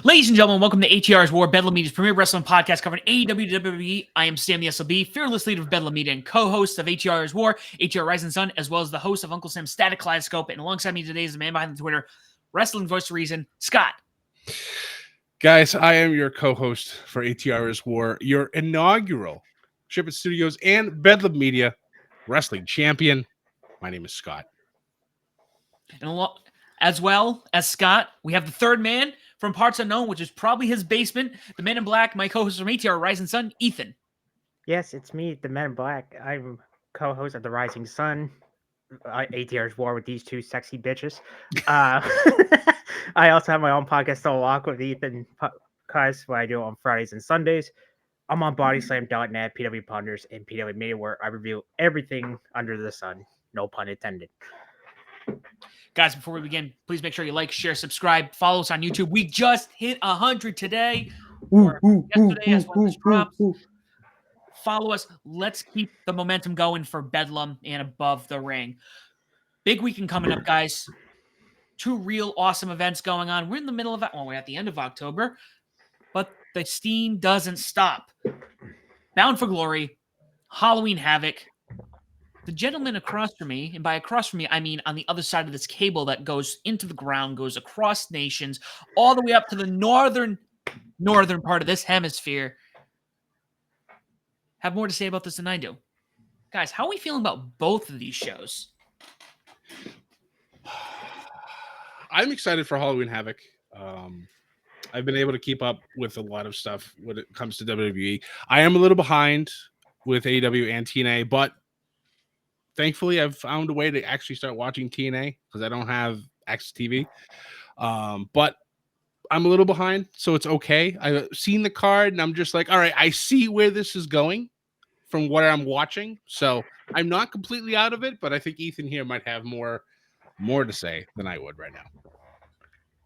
Ladies and gentlemen, welcome to ATR's War, Bedlam Media's premier wrestling podcast covering AEW to WWE. I am Sam the SLB, fearless leader of Bedlam Media and co-host of ATR's War, ATR Rising Sun, as well as the host of Uncle Sam's Static Kaleidoscope. And alongside me today is the man behind the Twitter, Wrestling Voice of Reason, Scott. Guys, I am your co-host for ATR's War, your inaugural Ship It Studios and Bedlam Media wrestling champion. My name is Scott. And as well as Scott, we have the third man from Parts Unknown, which is probably his basement, the Man in Black, my co-host from ATR Rising Sun, Ethan. Yes, it's me, the Man in Black. I'm co-host of the Rising Sun, ATR's War with these two sexy bitches. I also have my own podcast, Solo Walk with Ethan, guys, what I do on Fridays and Sundays. I'm on bodyslam.net, PW Ponders, and PW Media, where I review everything under the sun. No pun intended. Guys, before we begin, please make sure you like, share, subscribe, follow us on YouTube. We just hit 100 today, or yesterday as well as drops. Follow us. Let's keep the momentum going for Bedlam and Above the Ring. Big weekend coming up, guys. Two real awesome events going on. We're in the middle of it. Well, we're at the end of October, but the steam doesn't stop. Bound for Glory, Halloween Havoc. The gentleman across from me, and by across from me, I mean on the other side of this cable that goes into the ground, goes across nations, all the way up to the northern part of this hemisphere, have more to say about this than I do. Guys, how are we feeling about both of these shows? I'm excited for Halloween Havoc. I've been able to keep up with a lot of stuff when it comes to WWE. I am a little behind with AEW and TNA, but thankfully I've found a way to actually start watching TNA because I don't have access TV. But I'm a little behind, so it's okay. I've seen the card and I'm just like, all right, I see where this is going from what I'm watching. So I'm not completely out of it, but I think Ethan here might have more to say than I would right now.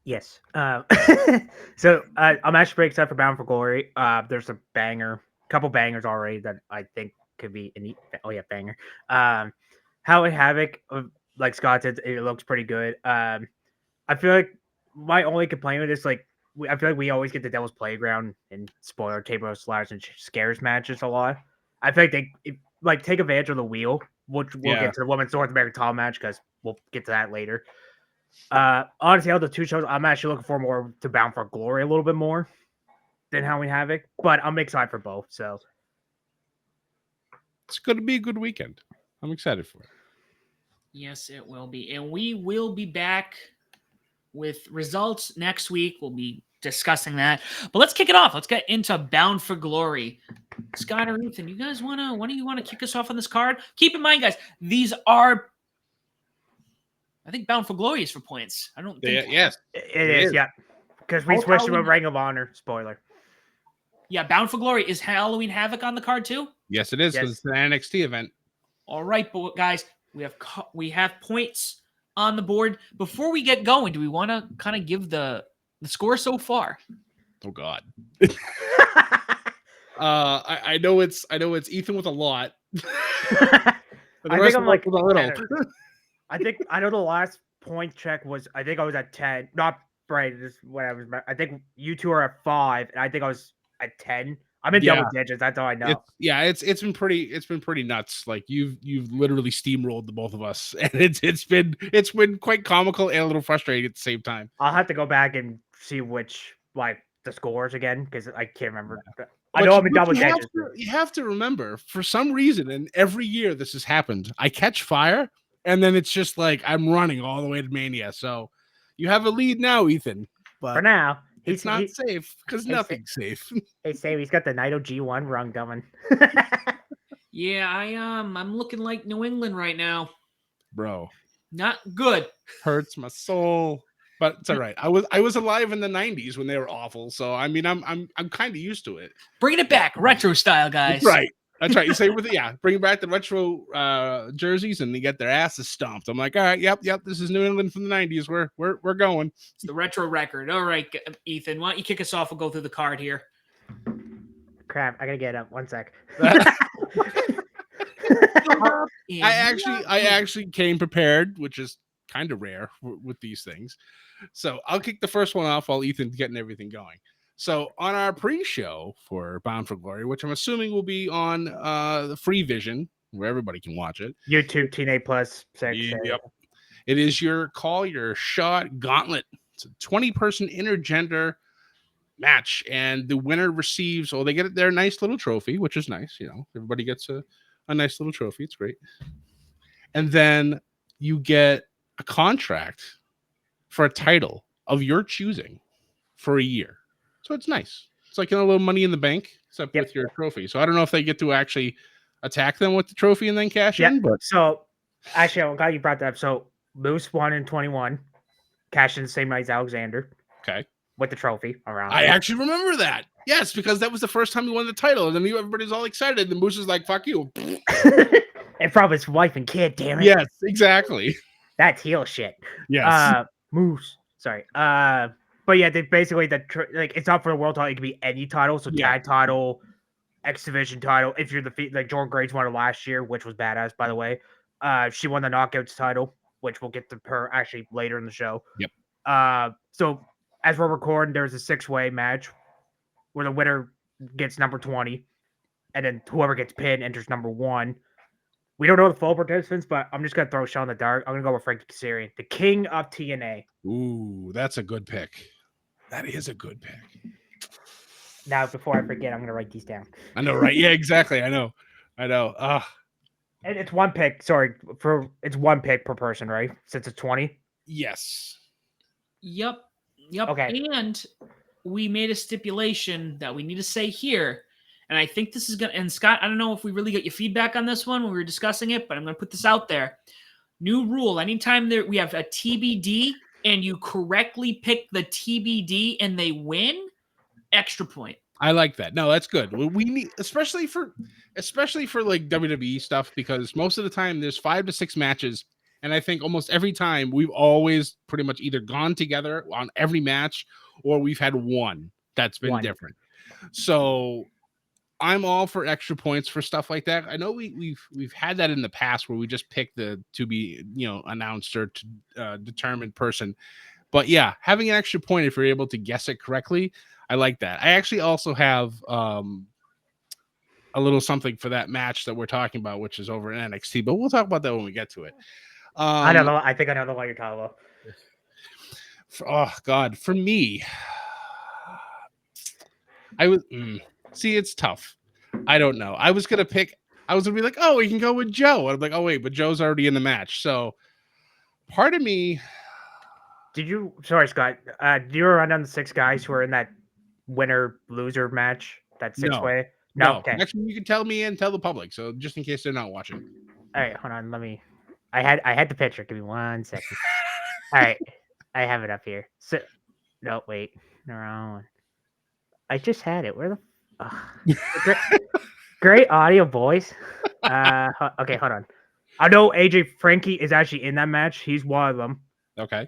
Yes. So I'm actually pretty excited for Bound for Glory. There's a couple bangers already that I think could be a neat. Oh yeah, banger. Halloween Havoc, like Scott said, it looks pretty good. I feel like my only complaint with this, I feel like we always get the Devil's Playground and spoiler table slash and scares matches a lot. I feel like they take advantage of the wheel, which we'll get to the Women's North American title match because we'll get to that later. Honestly, out of the two shows, I'm actually looking for more to Bound for Glory a little bit more than Halloween Havoc, but I'm excited for both. So it's going to be a good weekend. I'm excited for it. Yes, it will be. And we will be back with results next week. We'll be discussing that. But let's kick it off. Let's get into Bound for Glory. Scott or Ethan, you guys want to kick us off on this card? Keep in mind, guys, these are, I think Bound for Glory is for points. I don't think. Yes. It is, yeah. Because we switched to a Ring of Honor. Spoiler. Yeah, Bound for Glory. Is Halloween Havoc on the card too? Yes, it is, because it's an NXT event. All right, but guys, we have points on the board. Before we get going, do we want to kind of give the score so far? Oh God. I know it's Ethan with a lot. I think I'm like a little. I know the last point check was, I think I was at 10. Not right. This is what I was. I think you two are at 5, and I think I was at 10. I'm in double digits. That's all I know. It's been pretty nuts. Like you've literally steamrolled the both of us, and it's been quite comical and a little frustrating at the same time. I'll have to go back and see which the scores again because I can't remember. I know I'm in double digits. You have to remember, for some reason, and every year this has happened, I catch fire, and then it's just like I'm running all the way to Mania. So you have a lead now, Ethan. But for now, it's not safe because nothing's safe. Hey, Sam, he's got the Naito G1 run going. Yeah, I'm looking like New England right now, bro. Not good. Hurts my soul. But it's all right. I was alive in the 90s when they were awful. So I mean, I'm kind of used to it. Bringing it back, retro style, guys. Right. That's right. You say bring back the retro jerseys and they get their asses stomped. I'm like, all right, yep. This is New England from the 90s. We're going. It's the retro record. All right, Ethan, why don't you kick us off? We'll go through the card here. Crap, I gotta get up. 1 sec. I actually came prepared, which is kind of rare with these things. So I'll kick the first one off while Ethan's getting everything going. So on our pre-show for Bound for Glory, which I'm assuming will be on the Free Vision, where everybody can watch it. YouTube TNA Plus 6. Yep. It is your call, your shot gauntlet. It's a 20-person intergender match, and the winner receives, they get their nice little trophy, which is nice. Everybody gets a nice little trophy. It's great. And then you get a contract for a title of your choosing for a year. So it's nice. It's like a little money in the bank, except with your trophy. So I don't know if they get to actually attack them with the trophy and then cash in. But so actually, I'm glad you brought that up. So Moose won in 21, cashed in the same night as Alexander. Okay. With the trophy around. I actually remember that. Yes, because that was the first time he won the title, and then everybody's all excited. And Moose is like, "Fuck you!" And from his wife and kid. Damn it. Yes, exactly. That's heel shit. Yes. Moose. Sorry. But yeah, they basically it's not for the world title. It can be any title. So tag title, X Division title. If you're like Jordan Graves won it last year, which was badass, by the way. She won the Knockouts title, which we'll get to her actually later in the show. Yep. So as we're recording, there's a 6-way match where the winner gets number 20, and then whoever gets pinned enters number 1. We don't know the full participants, but I'm just gonna throw a shot in the dark. I'm gonna go with Frankie Kazarian, the king of TNA. Ooh, that's a good pick. That is a good pick. Now, before I forget, I'm gonna write these down. I know, right? Yeah, exactly. I know. And it's one pick. Sorry, it's one pick per person, right? Since it's 20. Yes. Yep. Okay. And we made a stipulation that we need to say here. And I think this is going to, and Scott, I don't know if we really got your feedback on this one when we were discussing it, but I'm going to put this out there. New rule. Anytime we have a TBD and you correctly pick the TBD and they win, extra point. I like that. No, that's good. We need, especially for like WWE stuff, because most of the time there's 5 to 6 matches. And I think almost every time we've always pretty much either gone together on every match or we've had one that's been different. So I'm all for extra points for stuff like that. I know we've had that in the past where we just pick the to be announced or to determined person. But yeah, having an extra point if you're able to guess it correctly, I like that. I actually also have a little something for that match that we're talking about, which is over in NXT. But we'll talk about that when we get to it. I don't know. I think I know the one you're talking about. Oh God, for me, I would see. It's tough. I don't know. I was gonna be like, oh, we can go with Joe. I'm like, oh wait, but Joe's already in the match. So part of me. Sorry, Scott. Did you run down the 6 guys who are in that winner loser match? That 6-way? No. Okay. Actually, you can tell me and tell the public. So just in case they're not watching. All right, hold on. I had the picture. Give me 1 second. All right, I have it up here. So, no, wait, the wrong one. I just had it. Where the? Great audio, boys. Okay, hold on. I know AJ Frankie is actually in that match. He's one of them. Okay.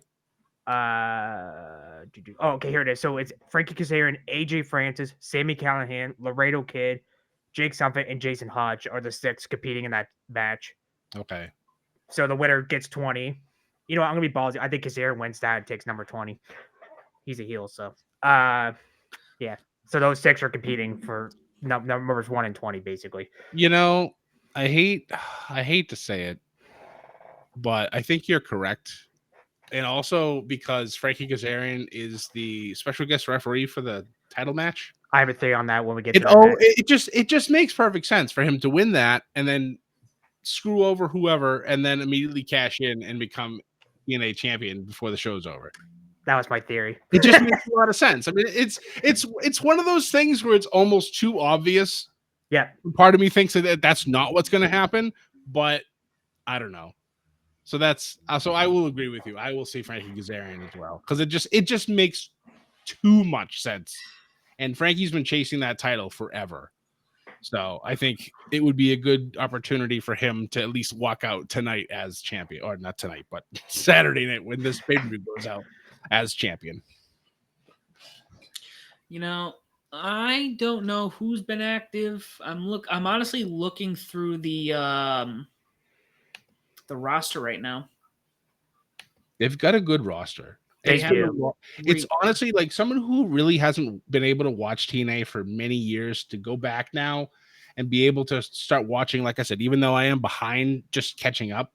Okay, here it is. So it's Frankie Kazarian, AJ Francis, Sami Callihan, Laredo Kid, Jake Something, and Jason Hodge are the 6 competing in that match. Okay. So the winner gets 20. I'm gonna be ballsy. I think Kazarian wins that and takes number 20. He's a heel, so yeah. So those 6 are competing for numbers 1 and 20, basically. I hate to say it, but I think you're correct. And also because Frankie Kazarian is the special guest referee for the title match. I have a theory on that when we get to that. It just makes perfect sense for him to win that and then screw over whoever and then immediately cash in and become TNA champion before the show's over. That was my theory. It just makes a lot of sense. I mean, it's one of those things where it's almost too obvious. Yeah. Part of me thinks that that's not what's going to happen, but I don't know. So so I will agree with you. I will say Frankie Kazarian as well because it just makes too much sense. And Frankie's been chasing that title forever. So I think it would be a good opportunity for him to at least walk out tonight as champion, or not tonight, but Saturday night when this pay-per-view goes out as champion. I don't know who's been active. I'm honestly looking through the roster right now. They've got a good roster. They It's been do. it's honestly like someone who really hasn't been able to watch TNA for many years to go back now and be able to start watching. Like I said, even though I am behind, just catching up,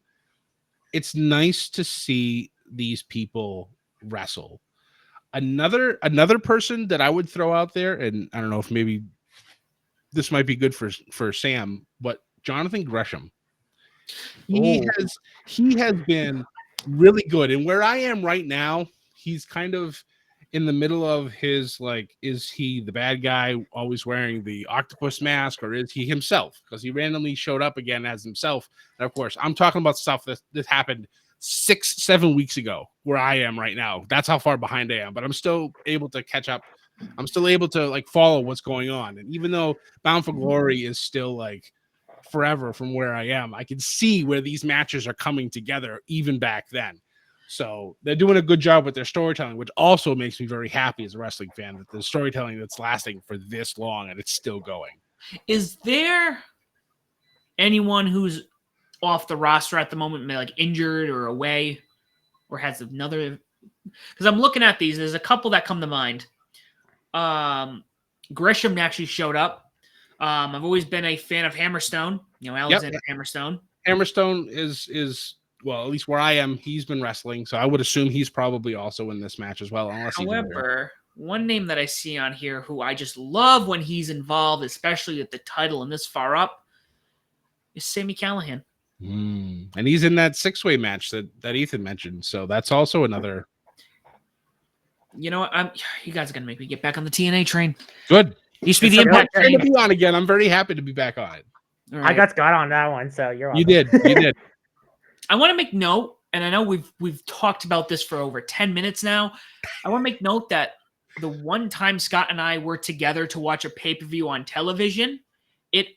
it's nice to see these people wrestle. Another person that I would throw out there, and I don't know if maybe this might be good for Sam, but Jonathan Gresham. Oh. He has been really good. And where I am right now, he's kind of in the middle of his like, is he the bad guy always wearing the octopus mask, or is he himself? Because he randomly showed up again as himself. And of course, I'm talking about stuff that happened 6-7 weeks ago, where I am right now. That's how far behind I am, but I'm still able to catch up. I'm still able to like follow what's going on. And even though Bound for Glory is still like forever from where I am, I can see where these matches are coming together even back then. So they're doing a good job with their storytelling, which also makes me very happy as a wrestling fan that the storytelling that's lasting for this long and it's still going. Is there anyone who's off the roster at the moment, like injured or away, or has another? Because I'm looking at these, there's a couple that come to mind. Gresham actually showed up. I've always been a fan of Hammerstone. Alexander Hammerstone. Hammerstone is well, at least where I am, he's been wrestling, so I would assume he's probably also in this match as well. However, one name that I see on here who I just love when he's involved, especially with the title and this far up, is Sami Callihan. And he's in that 6-way match that Ethan mentioned, so that's also another. You know what? You guys are gonna make me get back on the TNA train. Good. Used to be the Impact train to be on again. I'm very happy to be back on it. Right. I got Scott on that one, so you're on. You did. I want to make note, and I know we've talked about this for over 10 minutes now. I want to make note that the one time Scott and I were together to watch a pay-per-view on television, it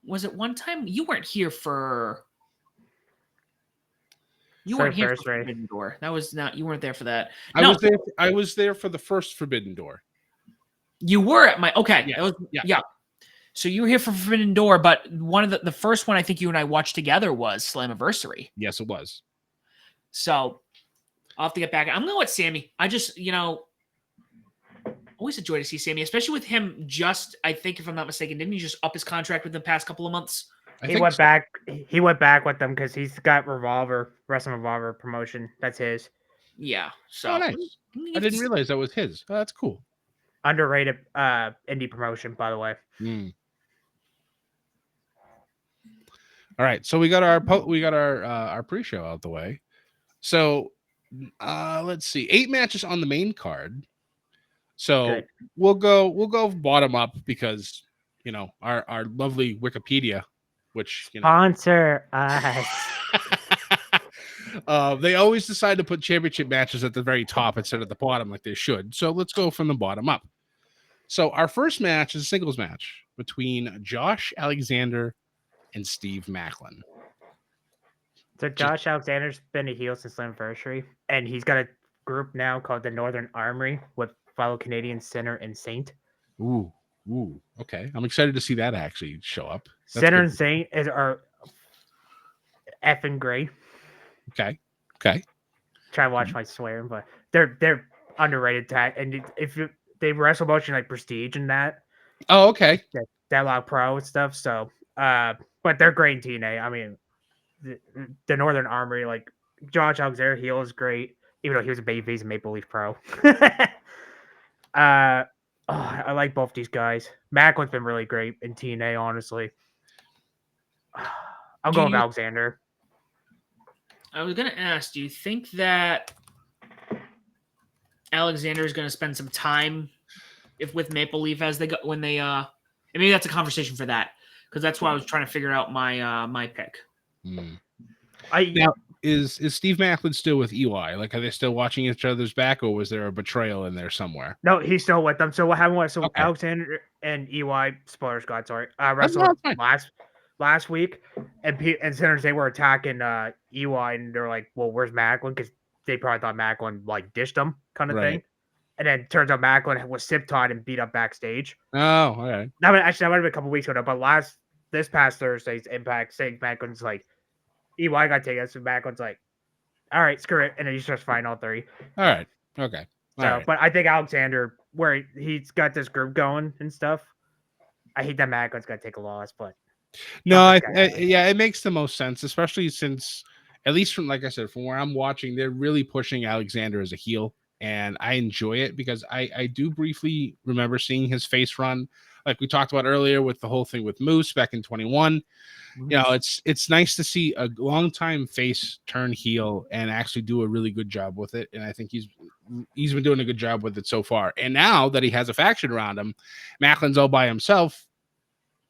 one time you weren't here for. You weren't here for Forbidden Door. That was not. You weren't there for that. I was there for the first Forbidden Door. You were at my okay. Yeah. So you were here for Forbidden Door, but one of the first one I think you and I watched together was Slammiversary. Yes, it was. So I'll have to get back. I'm going with Sammy. I just, always enjoy to see Sammy, especially with him just, I think if I'm not mistaken, didn't he just up his contract within the past couple of months? He went back with them because he's got Wrestling Revolver promotion. That's his. Yeah. So nice. I didn't realize that was his. Oh, that's cool. Underrated indie promotion, by the way. All right, so we got our pre-show out the way. So let's see, 8 matches on the main card. So good. we'll go bottom up because our lovely Wikipedia, which sponsor us. They always decide to put championship matches at the very top instead of the bottom like they should. So let's go from the bottom up. So our first match is a singles match between Josh Alexander and Steve Macklin. So Josh Alexander's been a heel since Slammiversary, and he's got a group now called the Northern Armory with fellow Canadian Sinner and Saint. Ooh, okay. I'm excited to see that actually show up. That's Sinner and Saint are effing great. Okay. Try to watch my swearing, but they're underrated tag, and if they wrestle motion like Prestige and that. Oh, okay. Deadlock Pro and stuff. So, but they're great in TNA. I mean, the Northern Armory, like Josh Alexander heel is great, even though he was a babyface in Maple Leaf Pro. I like both these guys. Macklin's been really great in TNA, honestly. I'm going with Alexander. I was going to ask, do you think that Alexander is going to spend some time with Maple Leaf as they go when they and maybe that's a conversation for that, because that's why I was trying to figure out my pick. Now, is Steve Macklin still with EY? Like, are they still watching each other's back, or was there a betrayal in there somewhere? No, he's still with them. So what happened was, Alexander and EY, spoilers, God, sorry, wrestled last week, and Sinners, they were attacking EY, and they're like, well, where's Macklin? Because they probably thought Macklin like dished them, kind of thing. And then turns out Macklin was sip-tied and beat up backstage. Oh, all right. That might have been a couple weeks ago, but this past Thursday's Impact, saying Macklin's like, EY got taken, so Macklin's like, all right, screw it, and then he starts fighting all three. All right. Okay. All So, right. but I think Alexander, where he's got this group going and stuff. I hate that Macklin's got to take a loss, but No, fuck this guy. yeah, it makes the most sense, especially since, at least from like I said, from where I'm watching, they're really pushing Alexander as a heel, and I enjoy it because I do briefly remember seeing his face run, like we talked about earlier with the whole thing with Moose back in 21. You know, it's nice to see a longtime face turn heel and actually do a really good job with it, and I think he's been doing a good job with it so far. And now that he has a faction around him, Macklin's all by himself.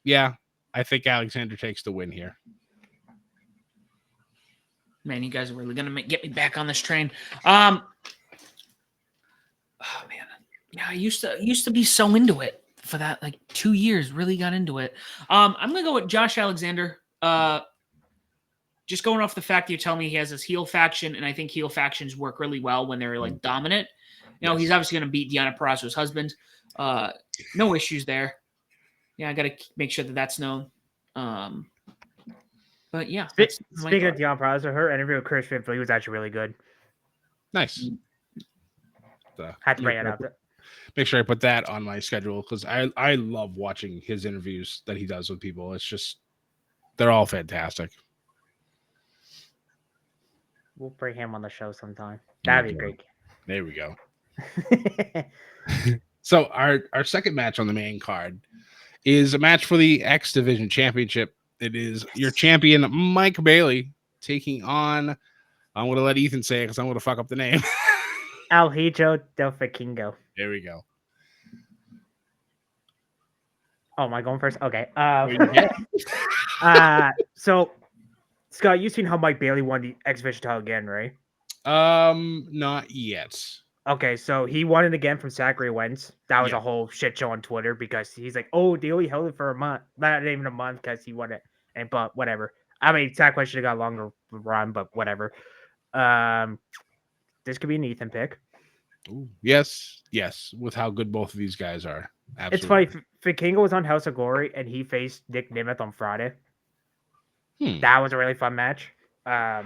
Yeah, I think Alexander takes the win here. Man, you guys are really gonna get me back on this train. Oh man, yeah, I used to be so into it for that like 2 years. Really got into it. I'm gonna go with Josh Alexander. Just going off the fact that you're telling me he has this heel faction, and I think heel factions work really well when they're like dominant. You know, Yes. he's obviously gonna beat Deonna Purrazzo's husband. No issues there. Yeah, I gotta make sure that that's known. But yeah, that's my Speaking of thought. Deonna Purrazzo, her interview with Chris Finley was actually really good. Nice. Had to bring it up. Make sure I put that on my schedule because I love watching his interviews that he does with people. It's just they're all fantastic. We'll bring him on the show sometime. That'd be great. There we go. So our second match on the main card is a match for the X Division Championship. It is your champion Mike Bailey taking on. I'm going to let Ethan say it because I'm going to fuck up the name. El Hijo del Vikingo. There we go. Oh, am I going first? Okay. Yeah. So Scott, you've seen how Mike Bailey won the X Division title again, right? Not yet. Okay, so he won it again from Zachary Wentz. That was Yeah. a whole shit show on Twitter because he's like, "Oh, they only held it for a month, not even a month, because he won it." And but whatever. I mean, Zach Wentz should have got a longer run, but whatever. This could be an Ethan pick. Ooh, yes, with how good both of these guys are. Absolutely. It's funny. Vikingo was on House of Glory and he faced Nick Nemeth on Friday. That was a really fun match. I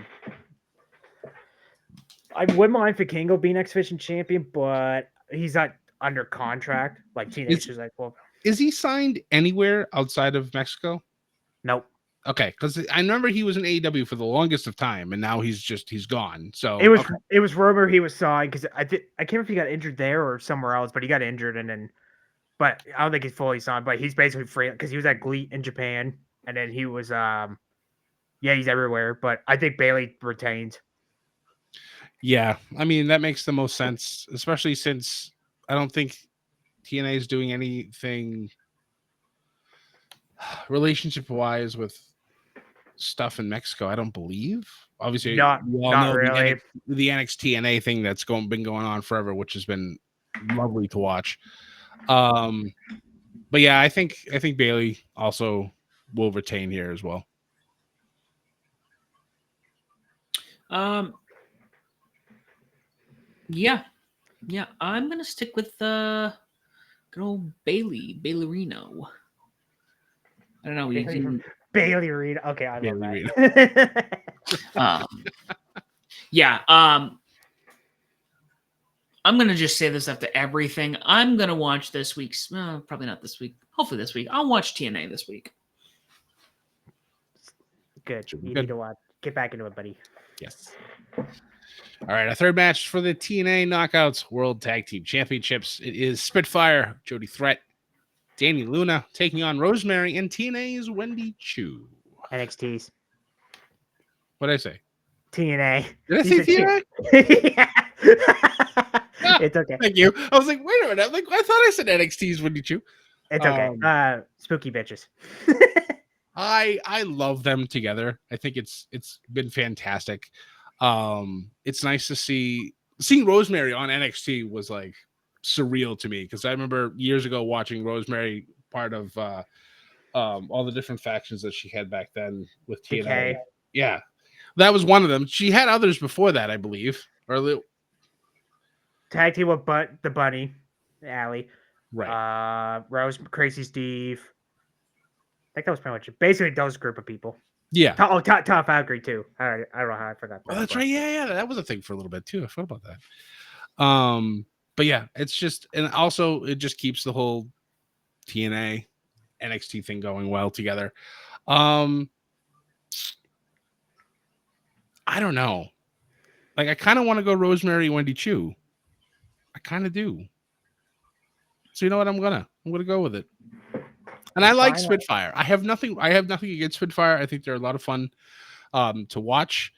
wouldn't mind Vikingo being X Division champion, but he's not under contract. Like teenagers, like, well, is he signed anywhere outside of Mexico? Nope. Okay, because I remember he was in AEW for the longest of time, and now he's gone. So it was rumor he was signed because I can't remember if he got injured there or somewhere else, but he got injured and then. But I don't think he's fully signed. But he's basically free because he was at GLEAT in Japan, and then he was he's everywhere. But I think Bailey retains. Yeah, I mean that makes the most sense, especially since I don't think TNA is doing anything relationship wise with stuff in Mexico. I don't believe. Obviously, not really. The NXT thing that's been going on forever, which has been lovely to watch. But yeah, I think Bailey also will retain here as well. Yeah, I'm gonna stick with good old Bailey-Reno. I don't know. Bailey Reed. Okay, I love Bailey that. Yeah. I'm gonna just say this after everything. I'm gonna watch this week's. Probably not this week. Hopefully this week. I'll watch TNA this week. Good. You need to watch. Get back into it, buddy. Yes. All right, our third match for the TNA Knockouts World Tag Team Championships. It is Spitfire, Jody Threat, Danny Luna taking on Rosemary and TNA's Wendy Chu. NXT's. What did I say? TNA. Did I say TNA? Yeah. It's okay. Thank you. I was like, wait a minute. Like, I thought I said NXT's Wendy Chu. It's okay. Spooky bitches. I love them together. I think it's been fantastic. It's nice to seeing Rosemary on NXT was like surreal to me because I remember years ago watching Rosemary part of all the different factions that she had back then with TNA. DK. Yeah, that was one of them. She had others before that, I believe. Tag team with the Bunny, Allie, right? Rose, Crazy Steve. I think that was pretty much it. Basically those group of people. Yeah. Top Valkyrie too. I don't know how I forgot that. Oh, that's but- right. Yeah. That was a thing for a little bit too. I forgot about that. But yeah, it's just, and also it just keeps the whole TNA NXT thing going well together. I don't know. Like, I kind of want to go Rosemary Wendy Chu. I kind of do. So you know what? I'm gonna go with it. And I like Fine. Spitfire. I have nothing against Spitfire. I think they're a lot of fun to watch.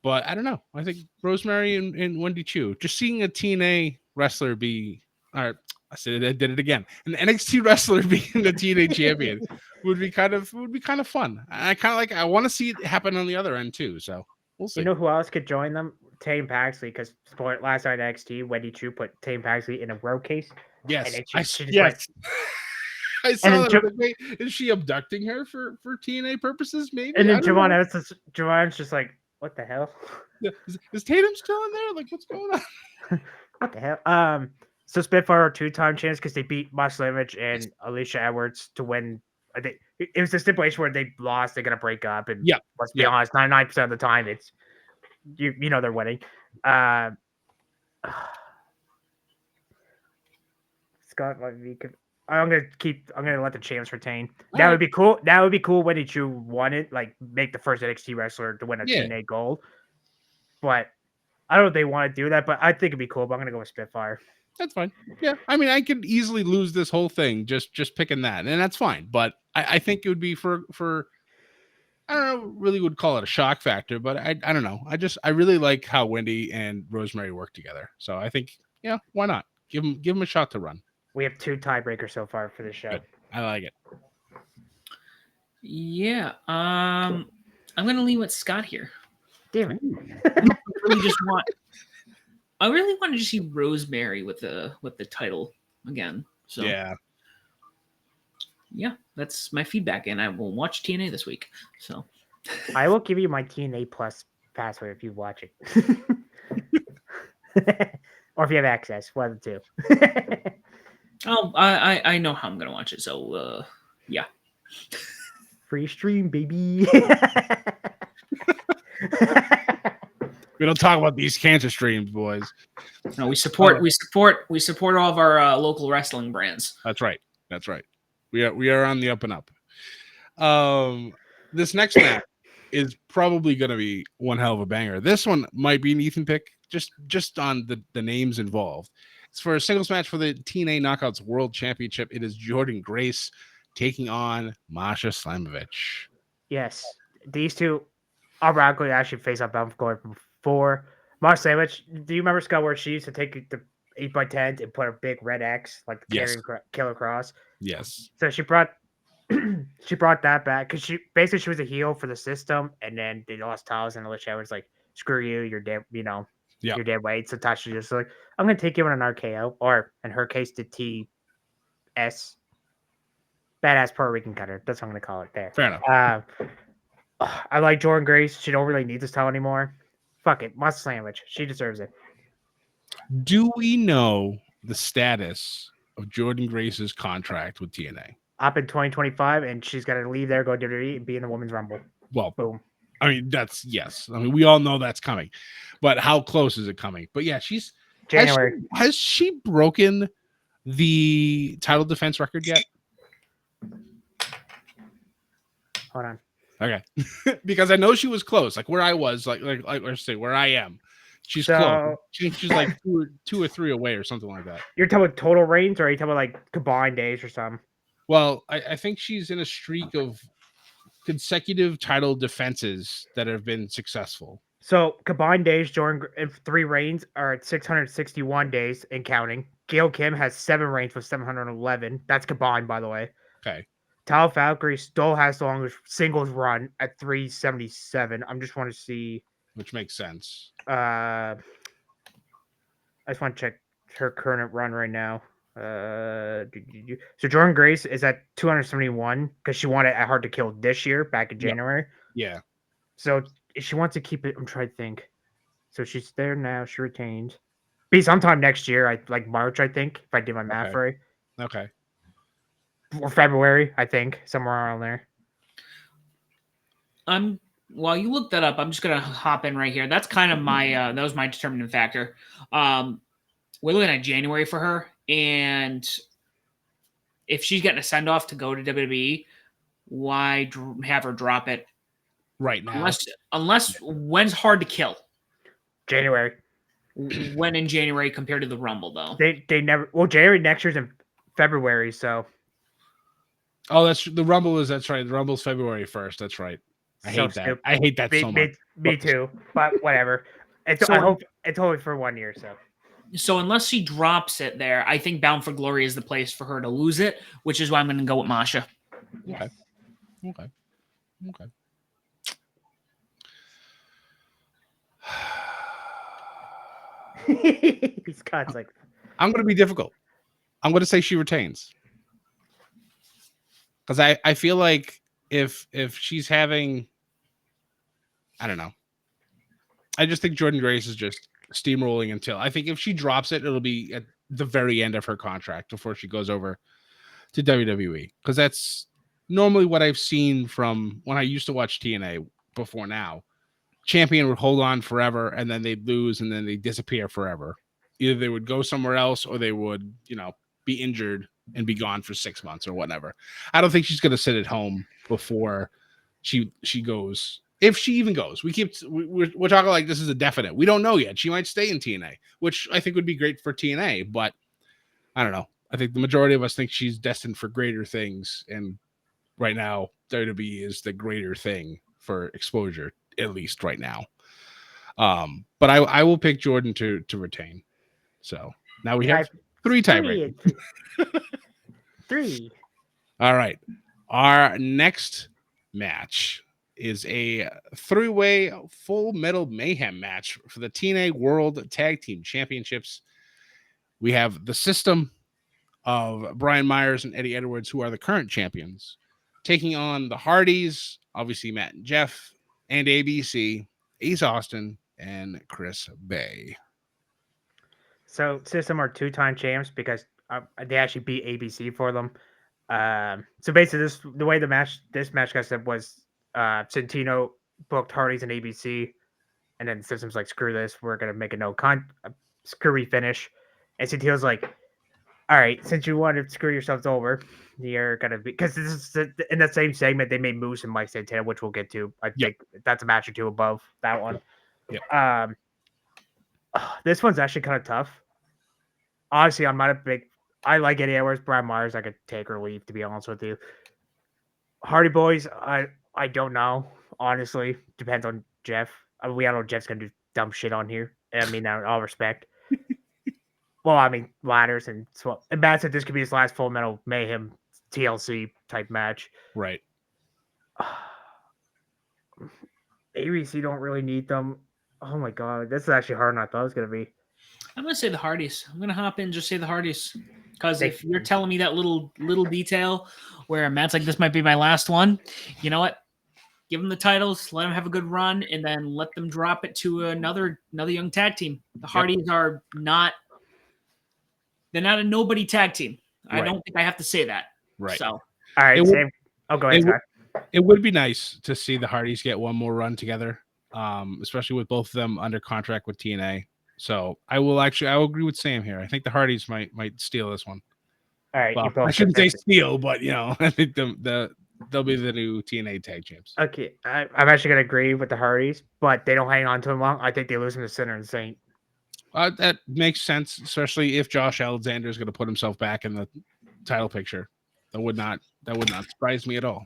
But I don't know. I think Rosemary and Wendy Chu, just seeing a TNA wrestler be, or I did it again, an NXT wrestler being the TNA champion would be kind of fun. I kind of like. I want to see it happen on the other end too. So we'll see. You know who else could join them? Tame Paxley, because last night at NXT, Wendy Chu put Tame Paxley in a road case. Yes, And she just yes. I saw then that. I was like, wait, is she abducting her for TNA purposes? Maybe. and I then don't know. Javon's just like, what the hell? Yeah, is Tatum still in there? Like, what's going on? What the hell? So Spitfire are 2-time champs because they beat Moslevich and Alicia Edwards to win. I think it was a stipulation where they lost, they're gonna break up. And Yeah, let's be honest, 99% of the time it's you know they're winning. Scott, I'm gonna let the champs retain. That would be cool. That would be cool when you won it, like make the first NXT wrestler to win a TNA gold. But I don't know if they want to do that, but I think it'd be cool. But I'm gonna go with Spitfire. That's fine. Yeah, I mean, I could easily lose this whole thing just picking that, and that's fine. But I think it would be for I don't know, really would call it a shock factor, but I don't know. I really like how Wendy and Rosemary work together. So I think, yeah, why not? Give them a shot to run. We have 2 tiebreakers so far for this show. Good. I like it. Yeah. I'm gonna lean with Scott here. Damn it. I really want to just see Rosemary with the title again. So yeah, that's my feedback, and I will watch TNA this week. So I will give you my TNA Plus password if you watch it, or if you have access. One of the two. Oh, I know how I'm gonna watch it. So yeah, free stream, baby. We don't talk about these cancer streams, boys. No, we support all of our local wrestling brands. That's right. We are on the up and up. This next match is probably going to be one hell of a banger. This one might be an Ethan pick, just on the names involved. It's for a singles match for the TNA Knockouts World Championship. It is Jordan Grace taking on Masha Slamovich. Yes, these two automatically actually face up Bound for Glory before. Masha Slamovich, do you remember, Scott, where she used to take the 8x10 and put a big red X, like the carrying Killer Cross? Yes. So she brought that back because she was a heel for the system, and then they lost titles, and Alicia was like, "Screw you, you're dead," you're dead weight. So Tasha just like, "I'm gonna take you on an RKO," or in her case, the TS, badass Puerto Rican cutter. That's what I'm gonna call it there. Fair enough. I like Jordan Grace. She don't really need this title anymore. Fuck it, Masha Slamovich. She deserves it. Do we know the status of Jordan Grace's contract with TNA? Up in 2025, and she's got to leave there, go to WWE, and be in the Women's Rumble. Well, boom. I mean, that's yes. I mean, we all know that's coming, but how close is it coming? But yeah, she's January. Has she broken the title defense record yet? Hold on. Okay, because I know she was close. Like where I was, like let's say where I am, she's close. She's like two or three away or something like that. You're talking about total reigns, or are you talking about like combined days or something? Well, I think she's in a streak of consecutive title defenses that have been successful. So combined days, Jordan and 3 reigns are at 661 days and counting. Gail Kim has 7 reigns with 711. That's combined, by the way. Okay. Tal Valkyrie still has the longest singles run at 377. I'm just want to see, which makes sense. I just want to check her current run right now. So Jordan Grace is at 271 because she won it at Hard to Kill this year back in January. Yeah. So if she wants to keep it, I'm trying to think. So she's there now. She retained. Be sometime next year, like March, I think, if I did my math right. Okay. Or February, I think, somewhere around there. While you look that up, I'm just gonna hop in right here. That's kind of my that was my determining factor. We're looking at January for her, and if she's getting a send off to go to WWE, why have her drop it right now. Unless when's hard to kill? January. When in January compared to the Rumble though? They never. Well, January next year's in February, so. Oh, that's right. The Rumble's February 1st. That's right. I So hate that. stupid. I hate that so much. Me too. But whatever. I hope it's only for 1 year. So unless she drops it there, I think Bound for Glory is the place for her to lose it, which is why I'm going to go with Masha. Yes. Okay. Scott's like, I'm going to be difficult. I'm going to say she retains. Because I feel like if she's having, I don't know. I just think Jordan Grace is just steamrolling until, I think if she drops it, it'll be at the very end of her contract before she goes over to WWE. Because that's normally what I've seen from when I used to watch TNA before now. Champion would hold on forever and then they'd lose and then they disappear forever. Either they would go somewhere else or they would, be injured and be gone for 6 months or whatever. I don't think she's going to sit at home before she goes. If she even goes, we're talking like this is a definite. We don't know yet. She might stay in TNA, which I think would be great for TNA, but I don't know. I think the majority of us think she's destined for greater things. And right now, WWE is the greater thing for exposure, at least right now. But I will pick Jordan to retain. So now we have 3 tiebreakers. 3. All right. Our next match is a 3-way Full Metal Mayhem match for the TNA World Tag Team Championships. We have the System of Brian Myers and Eddie Edwards, who are the current champions, taking on the Hardys, obviously Matt and Jeff, and ABC, Ace Austin, and Chris Bay. So System are 2-time champs because they actually beat ABC for them. So basically, the way this match got set was Santino booked Hardys and ABC, and then System's like, screw this, we're gonna make a screwy finish. And Santino's like, all right, since you want to screw yourselves over, you're gonna be, because this is in the same segment they made Moose and Mike Santana, which we'll get to. I think that's a match or two above that one. Yep. This one's actually kind of tough. Honestly, I'm not a big. I like Eddie Edwards, Brian Myers. I could take or leave, to be honest with you. Hardy Boys, I don't know. Honestly, depends on Jeff. We all know Jeff's gonna do dumb shit on here. I mean, in all respect. Well, I mean, ladders and Matt said this could be his last Full Metal Mayhem TLC type match. Right. ABC don't really need them. Oh my god, this is actually harder than I thought it was gonna be. I'm gonna say the Hardys. I'm gonna hop in and just say the Hardys. Because if you're telling me that little detail where Matt's like, this might be my last one, you know what? Give them the titles, let them have a good run, and then let them drop it to another young tag team. The Hardys are not. They're not a nobody tag team. I don't think I have to say that. Right. So, all right. Go ahead, Scott. It would be nice to see the Hardys get one more run together, especially with both of them under contract with TNA. So I will agree with Sam here. I think the Hardys might steal this one. All right. Well, I shouldn't say steal, but I think they'll be the new TNA tag champs. Okay, I'm actually gonna agree with the Hardys, but they don't hang on to them long. I think they lose them to Sinner and Saint. That makes sense, especially if Josh Alexander is going to put himself back in the title picture. That would not surprise me at all.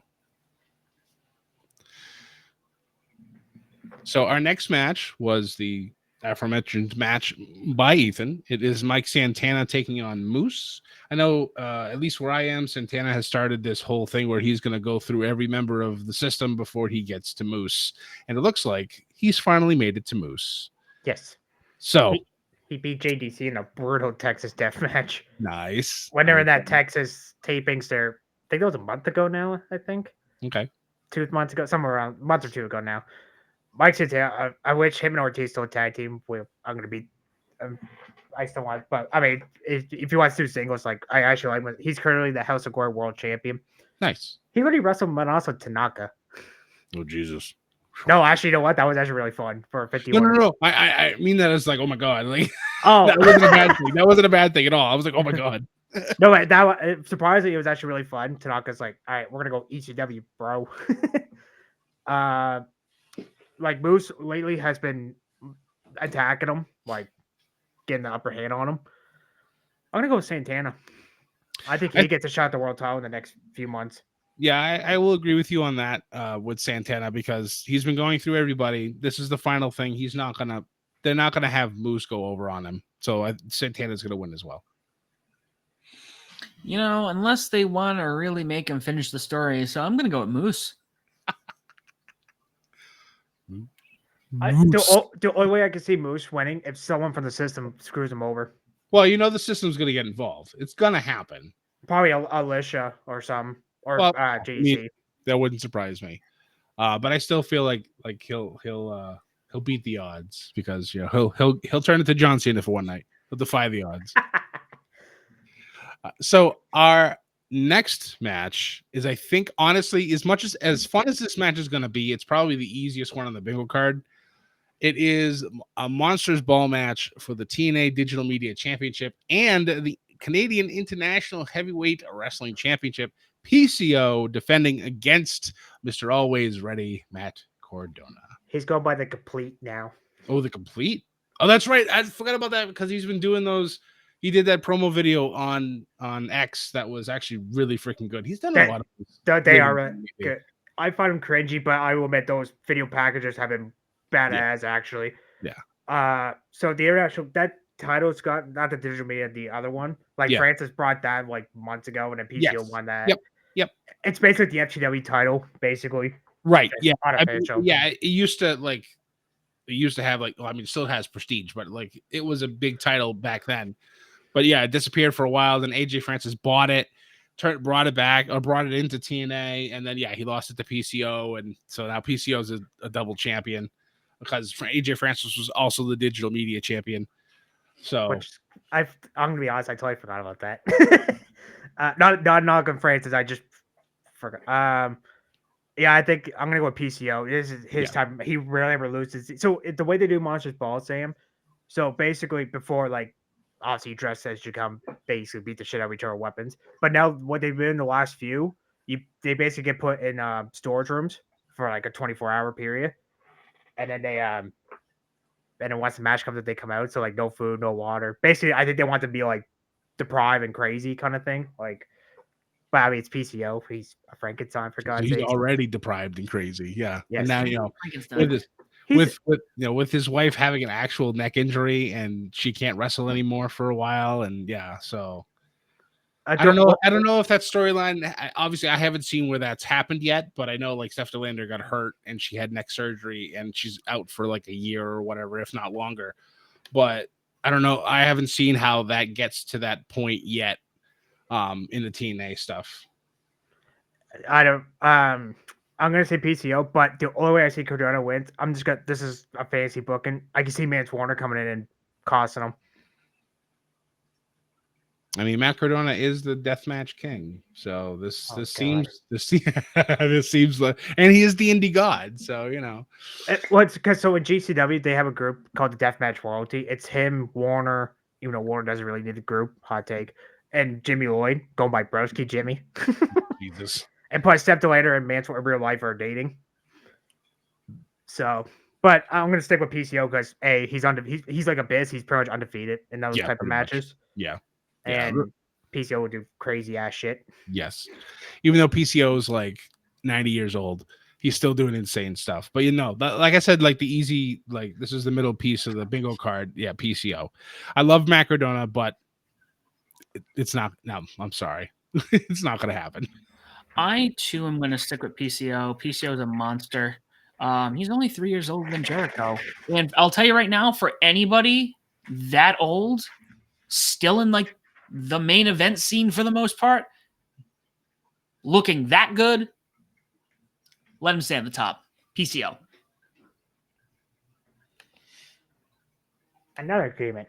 So our next match was the aforementioned match by Ethan. It is Mike Santana taking on Moose. I know, at least where I am, Santana has started this whole thing where he's going to go through every member of the system before he gets to Moose. And it looks like he's finally made it to Moose. Yes. So he beat JDC in a brutal Texas death match. Nice. When they're in that Texas tapings there, I think that was a month ago now, I think. Okay. 2 months ago, somewhere around a month or two ago now. Mike Santana, I wish him and Ortiz still a tag team. I'm going to be... I still want... But, I mean, if he wants to do singles, like, I actually like him. He's currently the House of Glory World Champion. Nice. He already wrestled Manaso Tanaka. Oh Jesus. No, actually, you know what? That was actually really fun for 51. No. I mean that as like, oh my god, like Oh, that wasn't a bad thing. That wasn't a bad thing at all. I was like, oh my god. no, surprisingly, it was actually really fun. Tanaka's like, all right, we're gonna go ECW, bro. Like Moose lately has been attacking him, like getting the upper hand on him. I'm gonna go with Santana. I think he gets a shot at the world title in the next few months. Yeah, I will agree with you on that with Santana because he's been going through everybody. This is the final thing. They're not gonna have Moose go over on him. So Santana's gonna win as well. You know, unless they want to really make him finish the story. So I'm going to go with Moose. The only way I can see Moose winning if someone from the system screws him over. Well, the system's gonna get involved. It's gonna happen. Probably Alicia or some or JC. That wouldn't surprise me. But I still feel like he'll beat the odds because he'll turn into John Cena for one night. He'll defy the odds. So our next match is, I think, honestly, as much as fun as this match is going to be, it's probably the easiest one on the bingo card. It is a Monsters Ball match for the TNA Digital Media Championship and the Canadian International Heavyweight Wrestling Championship. PCO defending against Mr. Always Ready, Matt Cardona. He's going by the Complete now. Oh, the Complete? Oh, that's right. I forgot about that because he's been doing those. He did that promo video on X that was actually really freaking good. He's done a lot of. They are good. I find them cringy, but I will admit those video packages have been badass actually. Yeah. So the international that title's got not the digital media, the other one. Like Francis brought that like months ago, and then PCO won that. Yep. It's basically the FTW title, basically. Right. It's unofficial. It used to have it still has prestige, but like it was a big title back then. But yeah, it disappeared for a while. Then AJ Francis bought it, brought it back, or brought it into TNA, and then he lost it to PCO, and so now PCO is a double champion because AJ Francis was also the digital media champion. So I'm gonna be honest, I totally forgot about that. Not good Francis, I just forgot. I think I'm gonna go with PCO. This is his time. He rarely ever loses. So the way they do Monsters Ball, Sam. So basically, before obviously dress as you come, basically beat the shit out of each other weapons. But now what they've been in the last few, they basically get put in storage rooms for like a 24-hour period, and then and then once the match comes up, they come out. So like no food, no water. Basically, I think they want to be like deprived and crazy kind of thing. Like, but I mean, it's PCO. He's a Frankenstein for God's sake. He's already deprived and crazy. Yeah. Yes. And now with his wife having an actual neck injury and she can't wrestle anymore for a while, and so I don't know if that storyline. Obviously, I haven't seen where that's happened yet, but I know like Steph DeLander got hurt and she had neck surgery and she's out for like a year or whatever, if not longer. But I don't know. I haven't seen how that gets to that point yet. In the TNA stuff, I don't. I'm gonna say PCO, but the only way I see Cardona wins, this is a fantasy booking. I can see Mance Warner coming in and costing him. I mean, Matt Cardona is the deathmatch king, so this seems like, and he is the indie god, so It's because in GCW they have a group called the Deathmatch Royalty. It's him, Warner. Even though Warner doesn't really need the group, hot take, and Jimmy Lloyd, going by Broski Jimmy. Jesus. And plus, Steph DeLander and Mance in real life are dating. So, but I'm gonna stick with PCO because he's like a biz. He's pretty much undefeated in those type of matches. Yeah. And PCO would do crazy ass shit. Yes. Even though PCO is like 90 years old, he's still doing insane stuff. But like I said, like the easy, like this is the middle piece of the bingo card. Yeah, PCO. I love Matt Cardona, but it's not. No, I'm sorry. It's not going to happen. I too am going to stick with PCO. PCO is a monster. He's only 3 years older than Jericho. And I'll tell you right now, for anybody that old, still in like the main event scene for the most part, looking that good, let him stay at the top. PCO. Another agreement.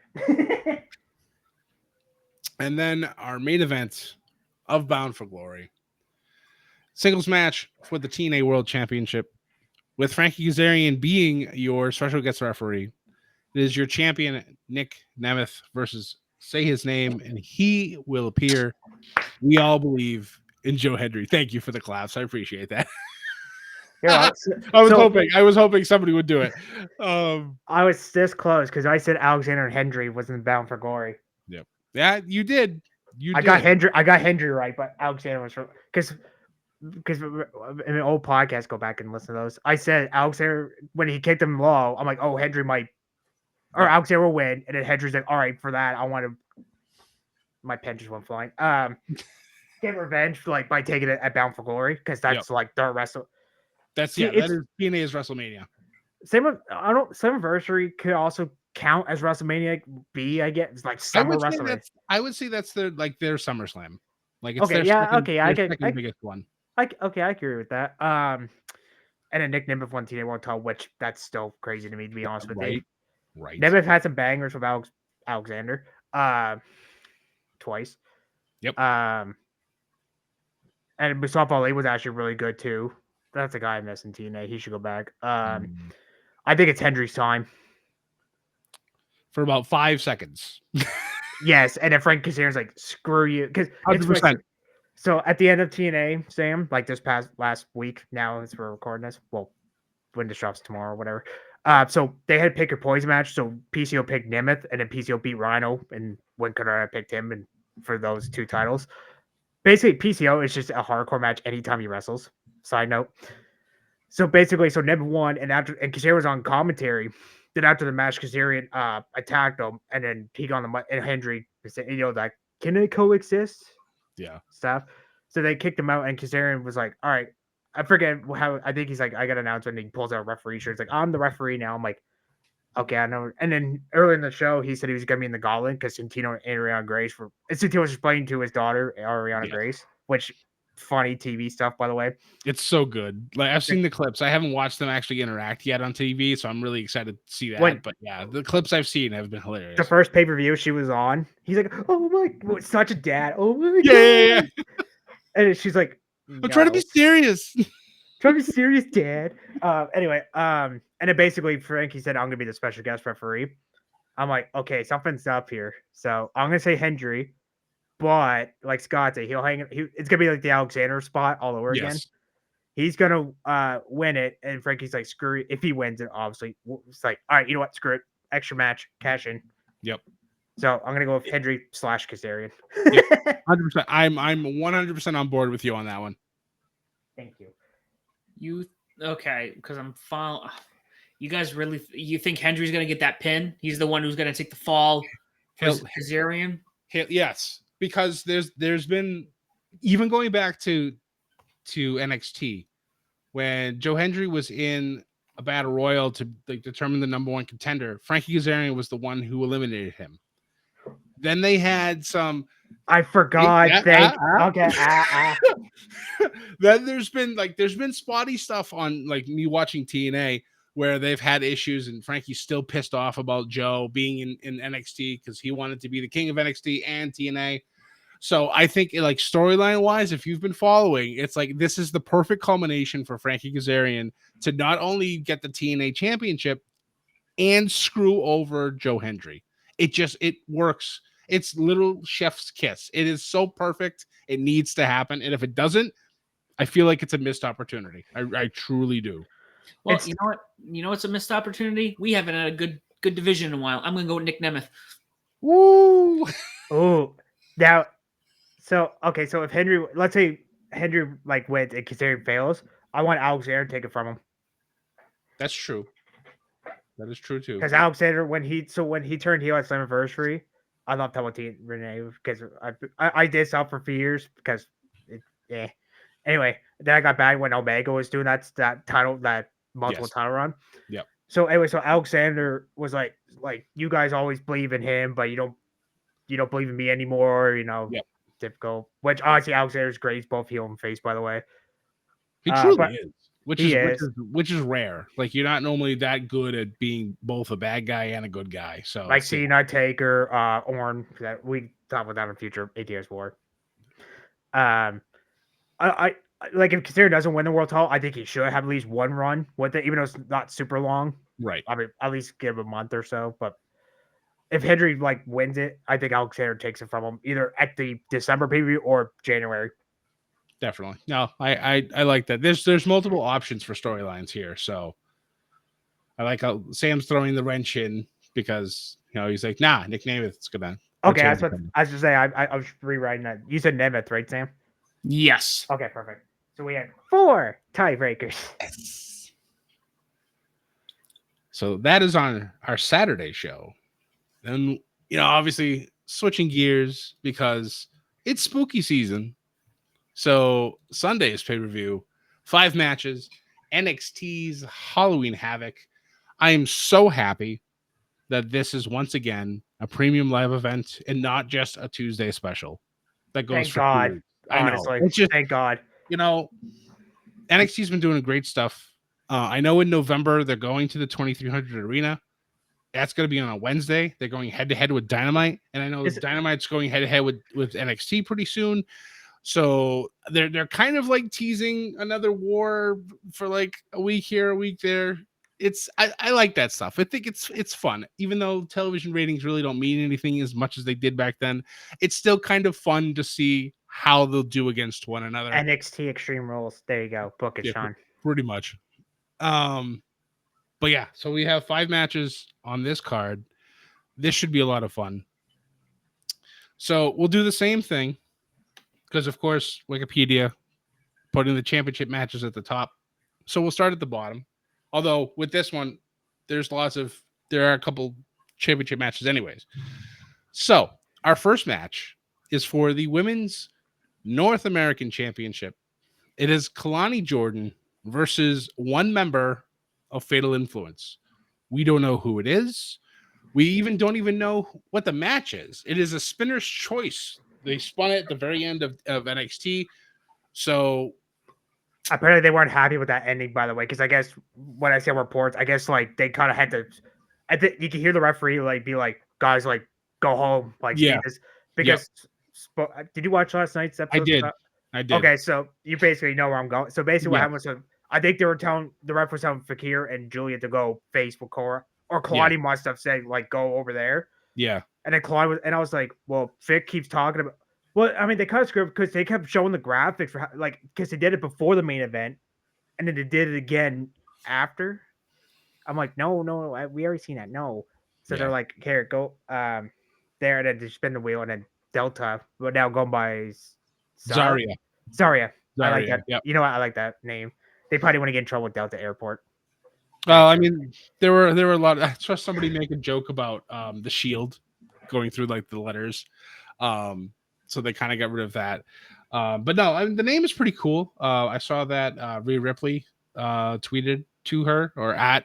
And then our main event of Bound for Glory. Singles match for the TNA World Championship. with Frankie Kazarian being your special guest referee. It is your champion, Nick Nemeth, versus say his name, and he will appear. We all believe in Joe Hendry. Thank you for the claps. I appreciate that. You're right. I was hoping somebody would do it. I was this close because I said Alexander Hendry wasn't bound for glory. Yep. Yeah, you did. I got Hendry right, but Alexander was because in an old podcast, go back and listen to those. I said Alexander when he kicked him low. I'm like, oh, Hendry might or Alexander will win, and then Hendry's like, all right, for that, I want to. My pen just went flying. Get revenge like by taking it at Bound for Glory because that's like their wrestle. That is TNA's WrestleMania. Same anniversary could also count as WrestleMania B, I guess. It's like summer WrestleMania. I would say that's their SummerSlam. Like it's okay, their second biggest one. I agree with that. And then Nick Nemeth won TNA World Title, which that's still crazy to me, to be honest with you. Right. Nemeth had some bangers with Alexander. Twice. Yep. And Mustafa Ali was actually really good too. That's a guy I miss in TNA. He should go back. I think it's Hendry's time. For about 5 seconds. Yes, and then Frank Kazarian's like, screw you. Because so at the end of TNA, Sam, like this past last week, now as we're recording this, well, when this drops tomorrow or whatever. So they had pick a poison match. So PCO picked Nemeth, and then PCO beat Rhino, and when Conrad picked him, and for those 2 titles. Basically, PCO is just a hardcore match anytime he wrestles. Side note. So basically, Nemeth won, and Kazarian was on commentary. Then after the match, Kazarian attacked him, and then he got on the mic, and Hendry said, like, can they coexist? Yeah. Stuff. So they kicked him out, and Kazarian was like, all right. I forget how. I think he's like, I got an announcement, and he pulls out a referee shirt. He's like, I'm the referee now. I'm like, okay, I know. And then early in the show, he said he was going to be in the Gauntlet because Santino and Ariana Grace were. Santino was explaining to his daughter, Ariana Grace, which funny TV stuff, by the way. It's so good. Like I've seen the clips. I haven't watched them actually interact yet on TV, so I'm really excited to see that. But yeah, the clips I've seen have been hilarious. The first pay-per-view she was on, he's like, oh my, such a dad. Oh my God. Yeah. And she's like, I'm trying to be serious. Try to be serious, Dad. Anyway, and then basically Frankie said, I'm going to be the special guest referee. I'm like, okay, something's up here. So I'm going to say Hendry, but like Scott said, it's going to be like the Alexander spot all over again. He's going to win it. And Frankie's like, screw it. If he wins it, obviously, it's like, all right, you know what? Screw it. Extra match, cash in. Yep. So I'm going to go with Hendry / Kazarian. Yep. 100%. I'm 100% on board with you on that one. Thank you. Okay? Because I'm following. You guys you think Hendry's going to get that pin? He's the one who's going to take the fall. Kazarian. Yes, because there's been even going back to NXT when Joe Hendry was in a battle royal to determine the number 1 contender. Frankie Kazarian was the one who eliminated him. Then they had some. I forgot. Okay. Then there's been spotty stuff on like me watching TNA where they've had issues and Frankie's still pissed off about Joe being in NXT because he wanted to be the king of NXT and TNA. So I think like storyline wise, if you've been following, it's like this is the perfect culmination for Frankie Kazarian to not only get the TNA championship and screw over Joe Hendry. It works. It's little chef's kiss. It is so perfect. It needs to happen. And if it doesn't, I feel like it's a missed opportunity. I truly do. Well, you know what? You know what's a missed opportunity? We haven't had a good division in a while. I'm going to go with Nick Nemeth. Woo! Oh, now, so if Hendry, let's say Hendry like wins and Kazarian fails, I want Alexander to take it from him. That's true. That is true too. Because Alexander, when he turned heel at Slammiversary, I love Team Renee because I did stuff for a few years because Anyway, then I got bad when Omega was doing that title, that multiple title run. Yep. So anyway, so Alexander was like you guys always believe in him, but you don't believe in me anymore. Typical. Which honestly, Alexander's great. He's both heel and face, by the way. He truly is. Which is rare. Like you're not normally that good at being both a bad guy and a good guy. So like Cena, Taker, Orn. We talk about that in future ATS War. I like if Castillo doesn't win the world title, I think he should have at least one run with it, even though it's not super long. Right. I mean, at least give him a month or so. But if Hendry like wins it, I think Alexander takes it from him either at the December preview or January. Definitely. No, I like that. There's multiple options for storylines here, so I like how Sam's throwing the wrench in because he's like, nah, Nick Namath's gonna. Okay, that's what I was just say. I was rewriting that. You said Nemeth, right, Sam? Yes. Okay, perfect. So we had 4 tiebreakers. Yes. So that is on our Saturday show. And obviously switching gears because it's spooky season. So Sunday's pay-per-view, 5 matches, NXT's Halloween Havoc. I am so happy that this is once again a premium live event and not just a Tuesday special that goes Thank for 2 God. weeks. I know. Honestly, It's just, thank God. NXT's been doing great stuff. I know in November they're going to the 2300 Arena. That's going to be on a Wednesday. They're going head to head with Dynamite, and I know Dynamite's going head to head with NXT pretty soon. So they're kind of like teasing another war for like a week here, a week there. I like that stuff. I think it's fun, even though television ratings really don't mean anything as much as they did back then. It's still kind of fun to see how they'll do against one another. NXT Extreme Rules. There you go. Book it, Sean. Pretty much. But yeah, so we have 5 matches on this card. This should be a lot of fun. So we'll do the same thing because, of course, Wikipedia putting the championship matches at the top. So we'll start at the bottom. Although with this one, there are a couple championship matches anyways. So our first match is for the Women's North American Championship. It is Kalani Jordan versus one member of Fatal Influence. We don't know who it is. We don't even know what the match is. It is a spinner's choice. They spun it at the very end of NXT. So apparently they weren't happy with that ending, by the way, because I guess when I see reports, I guess like they kind of had to. I think you can hear the referee like be like, "Guys, like go home, like speed this." Because did you watch last night's episode? I did. Okay, so you basically know where I'm going. So basically, what happened was, I think they were telling the ref was telling Fakir and Julia to go face with Cora, or Claudia must have said like go over there. Yeah, and then Claudia was, and I was like, well, Vic keeps talking about. Well, I mean, they kind of screwed because they kept showing the graphics for like because they did it before the main event, and then they did it again after. I'm like, no, we already seen that. No, so they're like, here, go there, and then they spin the wheel, and then Delta, but now going by Zarya. I like that. Yep. You know what? I like that name. They probably want to get in trouble with Delta Airport. Well, I mean, there were a lot. I saw somebody make a joke about the Shield going through like the letters. So they kind of got rid of that. But no, I mean, the name is pretty cool. I saw that Rhea Ripley tweeted to her or out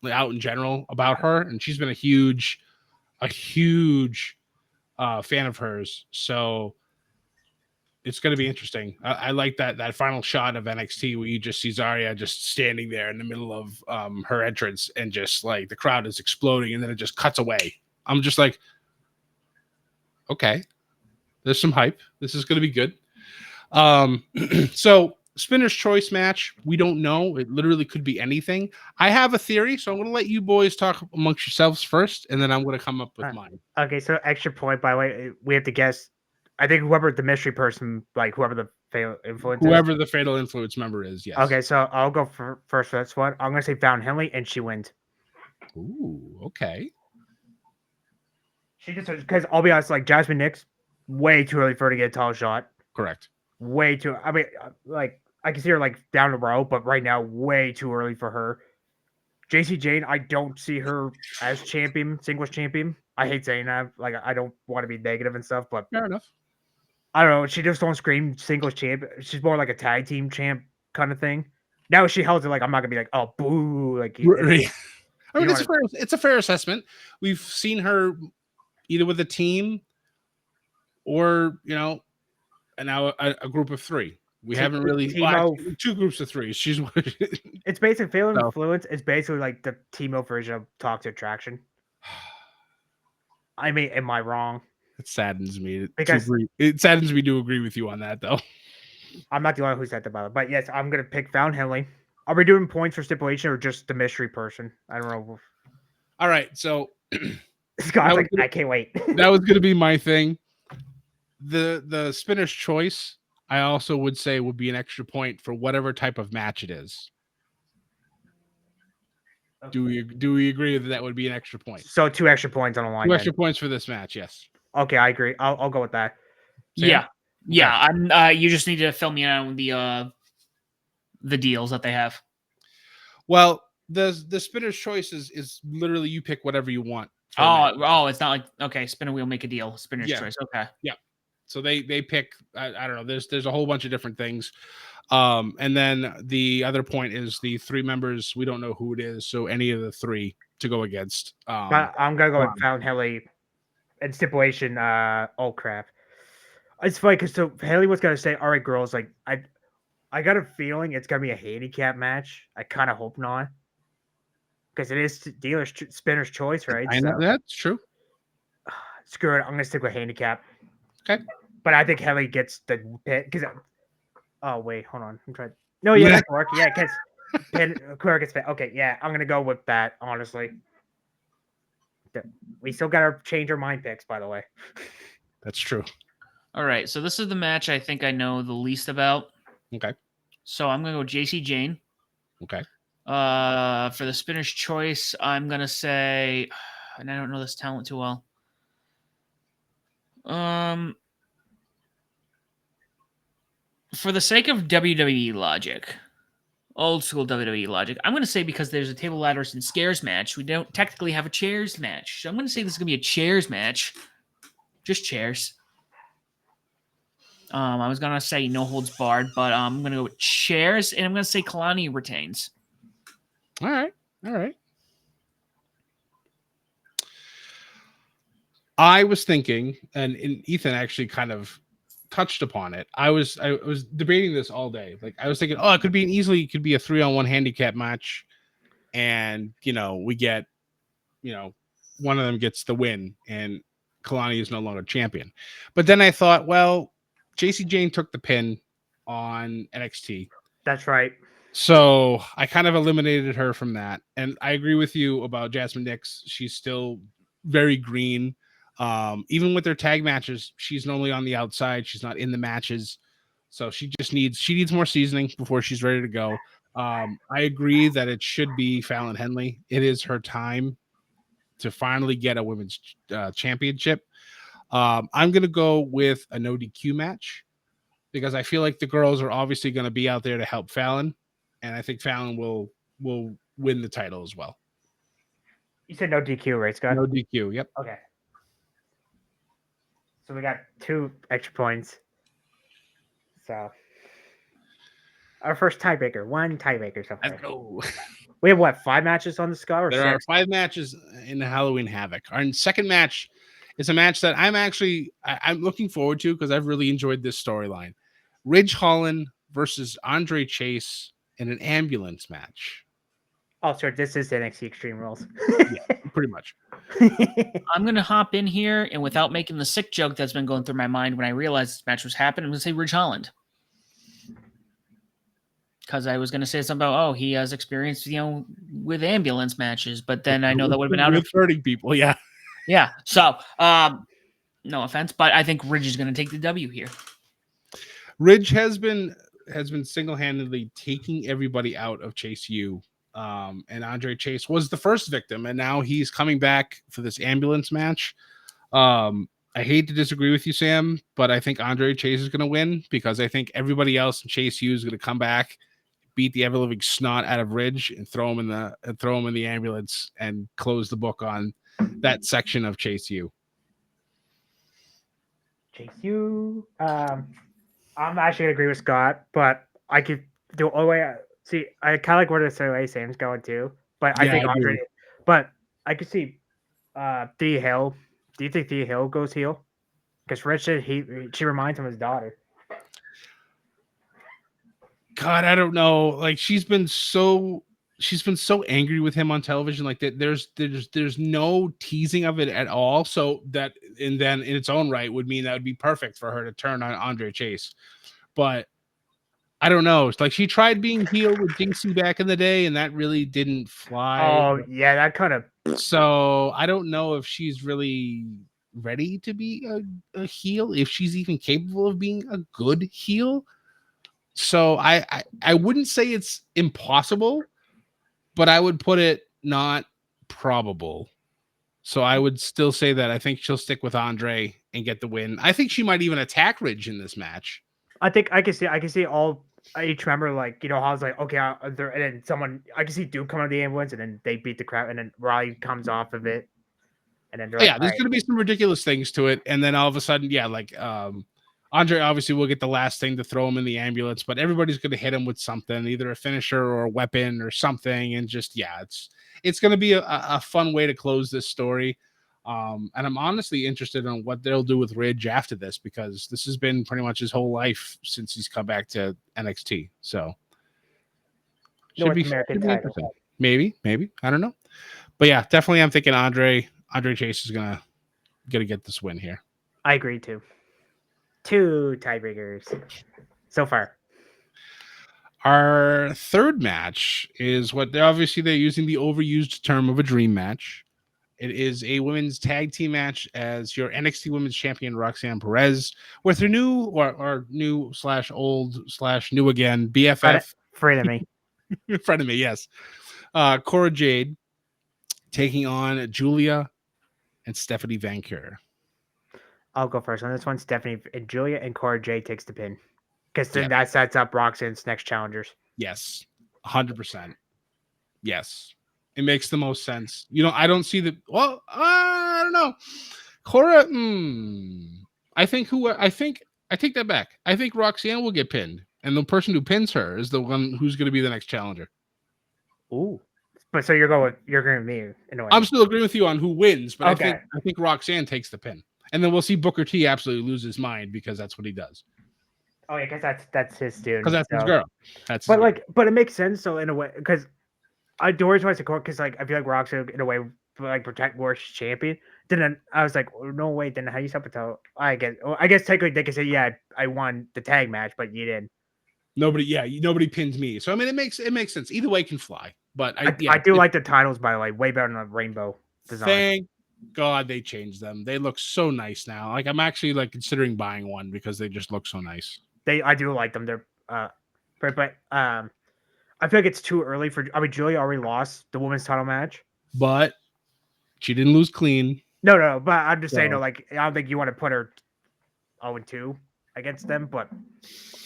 in general about her, and she's been a huge fan of hers. So it's going to be interesting. I like that final shot of NXT where you just see Zarya just standing there in the middle of her entrance, and just like the crowd is exploding, and then it just cuts away. I'm just like, okay. There's some hype. This is going to be good. So spinner's choice match. We don't know. It literally could be anything. I have a theory, so I'm going to let you boys talk amongst yourselves first, and then I'm going to come up with mine. Okay, so extra point, by the way, we have to guess. I think whoever the mystery person, like whoever the fatal influence whoever the fatal influence member is, yes. Okay, so I'll go first for this one. I'm going to say Fountain Henley, and she wins. Ooh, okay. She just, because I'll be honest, like Jasmine Nix, way too early for her to get a tall shot. Correct. Way too. I mean, like I can see her like down the road, but right now, way too early for her. JC Jane, I don't see her as singles champion. I hate saying that. Like, I don't want to be negative and stuff, but fair enough. I don't know. She just don't scream singles champ. She's more like a tag team champ kind of thing. Now she held it like I'm not gonna be like, oh boo, like. I mean, it's a fair assessment. We've seen her either with a team or and now a group of 3. We haven't really two groups of 3. She's it's basically Fatal Influence. It's basically like the Timo version of Toxic Attraction. I mean, am I wrong? It saddens me. It saddens me to agree with you on that, though. I'm not the only one who said about it, but yes, I'm gonna pick Fallon Henley. Are we doing points for stipulation or just the mystery person? I don't know. All right, so Scott's like, I can't wait. that was gonna be my thing. The spinner's choice, I also would say would be an extra point for whatever type of match it is. Do we agree that that would be an extra point? So 2 extra points on the line. 2 extra points for this match, yes. Okay, I agree. I'll go with that. Yeah. Yeah. I'm you just need to fill me in on the deals that they have. Well, the spinner's choice is literally you pick whatever you want. for a match. Oh, it's not like okay, spin a wheel, make a deal. Spinner's Yeah. choice. Okay. So they pick I don't know, there's a whole bunch of different things. And then the other point is the 3 members, we don't know who it is, so any of the 3 to go against. But I'm gonna go with Fallon Henley and stipulation. Oh crap! It's funny because so Haley was gonna say, "All right, girls, like I got a feeling it's gonna be a handicap match. I kind of hope not, because it is dealer's spinner's choice, right? I know that's true. Screw it, I'm gonna stick with handicap. Okay. But I think Haley gets the pit because. Oh wait, hold on. I'm trying. No, yeah, that work. Yeah, because whoever gets pit. Okay, yeah, I'm gonna go with that. Honestly, we still gotta change our mind picks, by the way. That's true. All right. So this is the match I think I know the least about. Okay. So I'm gonna go JC Jane. Okay. For the spinner's choice, I'm gonna say, and I don't know this talent too well. For the sake of WWE logic, old school WWE logic, I'm gonna say because there's a table ladders and scares match, we don't technically have a chairs match. So I'm gonna say this is gonna be a chairs match, just chairs. I was gonna say no holds barred, but I'm gonna go with chairs, and I'm gonna say Kalani retains. All right. I was thinking, and Ethan actually kind of touched upon it. I was debating this all day. Like I was thinking, oh, it could be it could be a 3-on-1 handicap match, and we get, one of them gets the win, and Kalani is no longer champion. But then I thought, well, JC Jane took the pin on NXT. That's right. So I kind of eliminated her from that. And I agree with you about Jasmine Nix. She's still very green. Even with their tag matches, she's normally on the outside. She's not in the matches. So she needs more seasoning before she's ready to go. I agree that it should be Fallon Henley. It is her time to finally get a women's championship. I'm going to go with a no DQ match because I feel like the girls are obviously going to be out there to help Fallon. And I think Fallon will win the title as well. You said no DQ, right, Scott? No DQ, yep. Okay. So we got 2 extra points. So our first tiebreaker, 1 tiebreaker so far. Let's go. We have what, 5 matches on the Scott? Or there 6? are 5 matches in the Halloween Havoc. Our second match is a match that I'm looking forward to because I've really enjoyed this storyline. Ridge Holland versus Andre Chase in an ambulance match. Oh, sorry, this is NXT Extreme Rules. Yeah, pretty much. I'm going to hop in here, and without making the sick joke that's been going through my mind when I realized this match was happening, I'm going to say Ridge Holland. Because I was going to say something about, he has experience, with ambulance matches, but then I know that would have been out of hurting people, yeah. Yeah, so, no offense, but I think Ridge is going to take the W here. Ridge has been single-handedly taking everybody out of Chase U. And Andre Chase was the first victim, and now he's coming back for this ambulance match. I hate to disagree with you, Sam, but I think Andre Chase is going to win because I think everybody else in Chase U is going to come back, beat the ever-living snot out of Ridge, and throw him in the ambulance and close the book on that section of Chase U. Chase U. I'm actually gonna agree with Scott, but I could do all the way. See, I kind of like where the way Sam's going too, but I think Andre. But I could see Thea Hill. Do you think Thea Hill goes heel? Because Rich said she reminds him of his daughter. God, I don't know. Like she's been so angry with him on television. Like that, there's no teasing of it at all. So that, and then in its own right would mean that would be perfect for her to turn on Andre Chase. But I don't know. It's like she tried being heel with Jinxie back in the day, and that really didn't fly. Oh yeah, that kind of. So I don't know if she's really ready to be a heel, if she's even capable of being a good heel. So I wouldn't say it's impossible, but I would put it not probable. So I would still say that I think she'll stick with Andre and get the win. I think she might even attack Ridge in this match. I think I can see all each member like how I was like okay, there, and then someone I can see Duke come out of the ambulance, and then they beat the crowd, and then Riley comes off of it, and then they're like, Yeah, there's all right, gonna be some ridiculous things to it, and then all of a sudden, yeah, like Andre obviously will get the last thing to throw him in the ambulance, but everybody's gonna hit him with something, either a finisher or a weapon or something, and just yeah, it's gonna be a fun way to close this story. And I'm honestly interested in what they'll do with Ridge after this, because this has been pretty much his whole life since he's come back to NXT. So North American title. interesting. Maybe I don't know, but yeah, definitely I'm thinking Andre Chase is gonna get this win here. I agree too. 2 tiebreakers so far. Our third match is what they're using the overused term of a dream match. It is a women's tag team match as your NXT Women's Champion Roxanne Perez with her new or new / old / new again BFF Frenemy. Frenemy, yes. Cora Jade taking on Julia and Stephanie Van Keur. I'll go first on this one. Stephanie and Julia, and Cora Jade takes the pin because then Yep. that sets up Roxanne's next challengers. Yes, 100%. Yes, it makes the most sense. I don't see the. Well, I don't know. Cora. I take that back. I think Roxanne will get pinned, and the person who pins her is the one who's going to be the next challenger. Ooh, but so you're agreeing with me in a way. I'm still agreeing with you on who wins, but Okay. I think Roxanne takes the pin, and then we'll see Booker T absolutely lose his mind because that's what he does. Oh yeah, because that's his student. Because that's his girl. But it makes sense. So in a way, because I do always want to Cora, because I feel like Roxanne in a way protect more champion. Then I was like, oh, no wait, then how you stop until I guess technically they can say yeah I won the tag match, but you didn't. Nobody pins me. So I mean it makes sense. Either way can fly. But I do like the titles, by the way, way better than the rainbow design. Thank God they changed them. They look so nice now. Like I'm actually considering buying one because they just look so nice. I do like them. They're but I feel like it's too early for. I mean, Julia already lost the women's title match, but she didn't lose clean. No, but I'm just saying, I don't think you want to put her 0-2 against them, but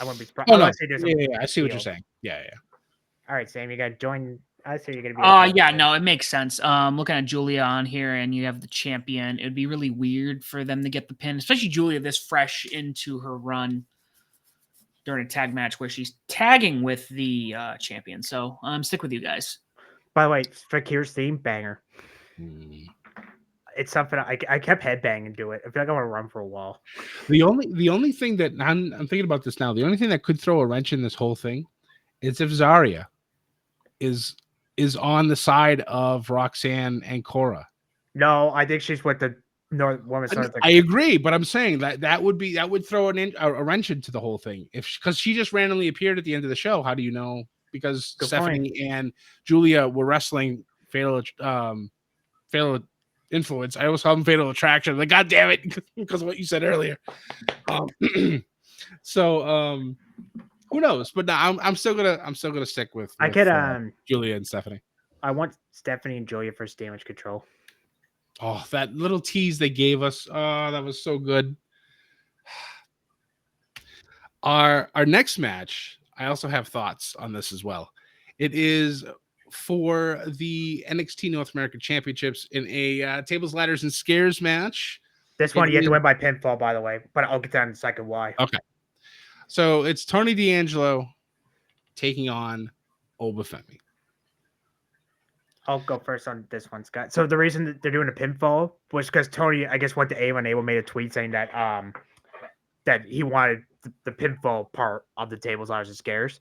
I wouldn't be surprised. Oh no, yeah, I see what you're saying. Yeah. All right, Sam, you got to join us, or you're gonna be. Yeah, no, it makes sense. Looking at Julia on here, and you have the champion. It would be really weird for them to get the pin, especially Julia this fresh into her run during a tag match where she's tagging with the champion. So stick with you guys. By the way, Fakir's theme banger. It's something I kept headbanging to it. I feel like I want to run for a while. The only thing that I'm thinking about this now, the only thing that could throw a wrench in this whole thing is if Zarya is on the side of Roxanne and Cora. No, I think she's with the North Women's. I agree, but I'm saying that would throw a wrench into the whole thing because she just randomly appeared at the end of the show. How do you know? Because Good Stephanie point. and Julia were wrestling fatal influence. I always call them fatal attraction. Like, God damn it, because of what you said earlier. So who knows? But no, I'm still gonna stick with I get Julia and Stephanie. I want Stephanie and Julia for Damage Control. Oh, that little tease they gave us. Oh, that was so good. Our next match, I also have thoughts on this as well. It is for the NXT North American Championships in a tables, ladders, and scares match. This one you have to win by pinfall, by the way, but I'll get down in a second why. Okay. So it's Tony D'Angelo taking on Obafemi. I'll go first on this one, Scott. So the reason that they're doing a pinfall was because Tony, I guess, went to A1. A1 made a tweet saying that that he wanted the pinfall part of the tables, ladders, and scares.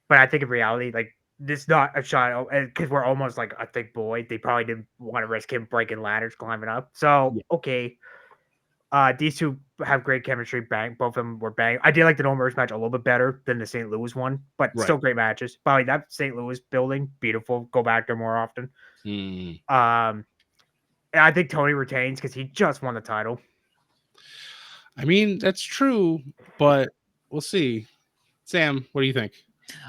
But I think in reality, this is not a shot because we're almost like a thick boy. They probably didn't want to risk him breaking ladders, climbing up. So okay, these two have great chemistry. Bang, both of them were bang. I did like the No Mercy match a little bit better than the St. Louis one, but Right. still great matches. By the way, that St. Louis building, beautiful. Go back there more often. And I think Tony retains because he just won the title. I mean, that's true, but we'll see. Sam, what do you think?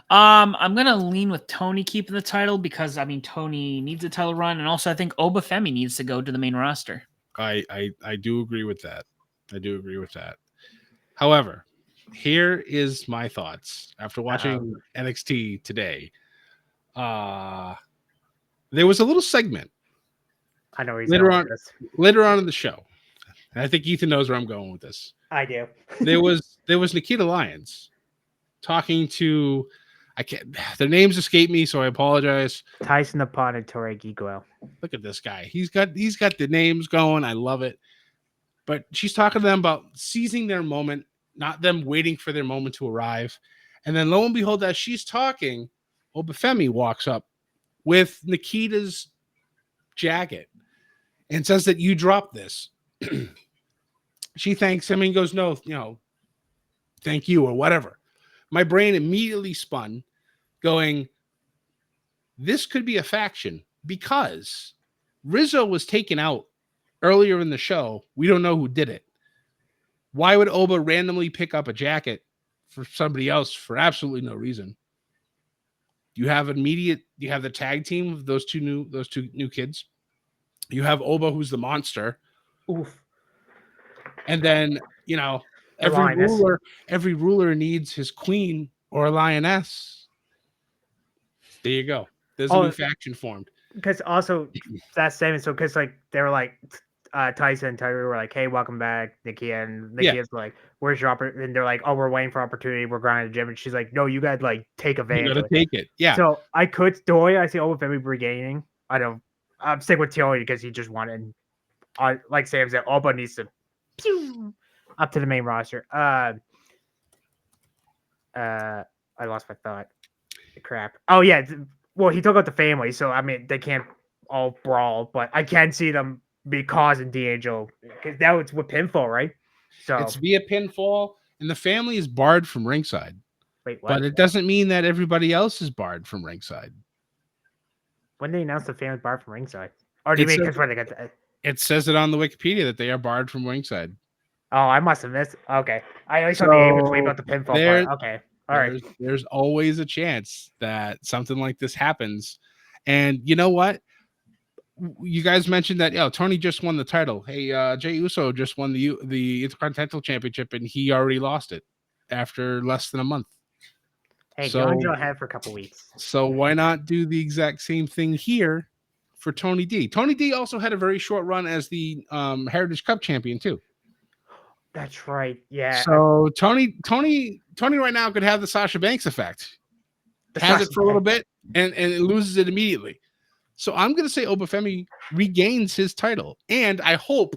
I'm gonna lean with Tony keeping the title because I mean Tony needs a title run, and also I think Obafemi needs to go to the main roster. I do agree with that. I do agree with that. However, here is my thoughts after watching NXT today. There was a little segment I know he's later going on with this. later on in the show. And I think Ethan knows where I'm going with this. I do. There was Nikita Lyons talking to their names escape me, so I apologize. Tyson Upon and Torre Giguel. Look at this guy. He's got the names going. I love it. But she's talking to them about seizing their moment, not them waiting for their moment to arrive. And then lo and behold, as she's talking, Obafemi walks up with Nikita's jacket and says that you dropped this. She thanks him and goes, no, thank you or whatever. My brain immediately spun going, this could be a faction because Rizzo was taken out earlier in the show. We don't know who did it. Why would Oba randomly pick up a jacket for somebody else for absolutely no reason? You have the tag team of those two new kids. You have Oba, who's the monster. Oof. And then, every ruler needs his queen or a lioness. There you go. There's a new faction formed. Because also that statement, so because like they were like Tyson and Tyree were like, hey, welcome back, Nikki, and Nikki's like, where's your opportunity? And they're like, oh, we're waiting for opportunity, we're grinding the gym, and she's like, no, you gotta like take advantage. You gotta take it. Yeah. So I could the way I see Obafemi regaining, I'm sticking with Tony because he just wanted, like Sam said, Oba needs to up to the main roster. I lost my thought. Crap. Oh yeah. Well, he took out the family, so I mean they can't all brawl, but I can see them be causing D'Angelo because now it's with pinfall, right? So it's via pinfall, and the family is barred from ringside. Wait, what? But it doesn't mean that everybody else is barred from ringside. When they announced the family barred from ringside, or do you mean because where they got the? It says it on the Wikipedia that they are barred from ringside. Oh, I must have missed. Okay, I only saw the Ava tweet about the pinfall part. Okay, all right. There's always a chance that something like this happens, and you know what? You guys mentioned that Tony just won the title. Hey, Jey Uso just won the Intercontinental Championship, and he already lost it after less than a month. Hey, John Joe had for a couple weeks. So why not do the exact same thing here for Tony D? Tony D also had a very short run as the Heritage Cup champion too. That's right. Yeah. So Tony right now could have the Sasha Banks effect. Has it for a little bit and it loses it immediately. So I'm going to say Obafemi regains his title, and I hope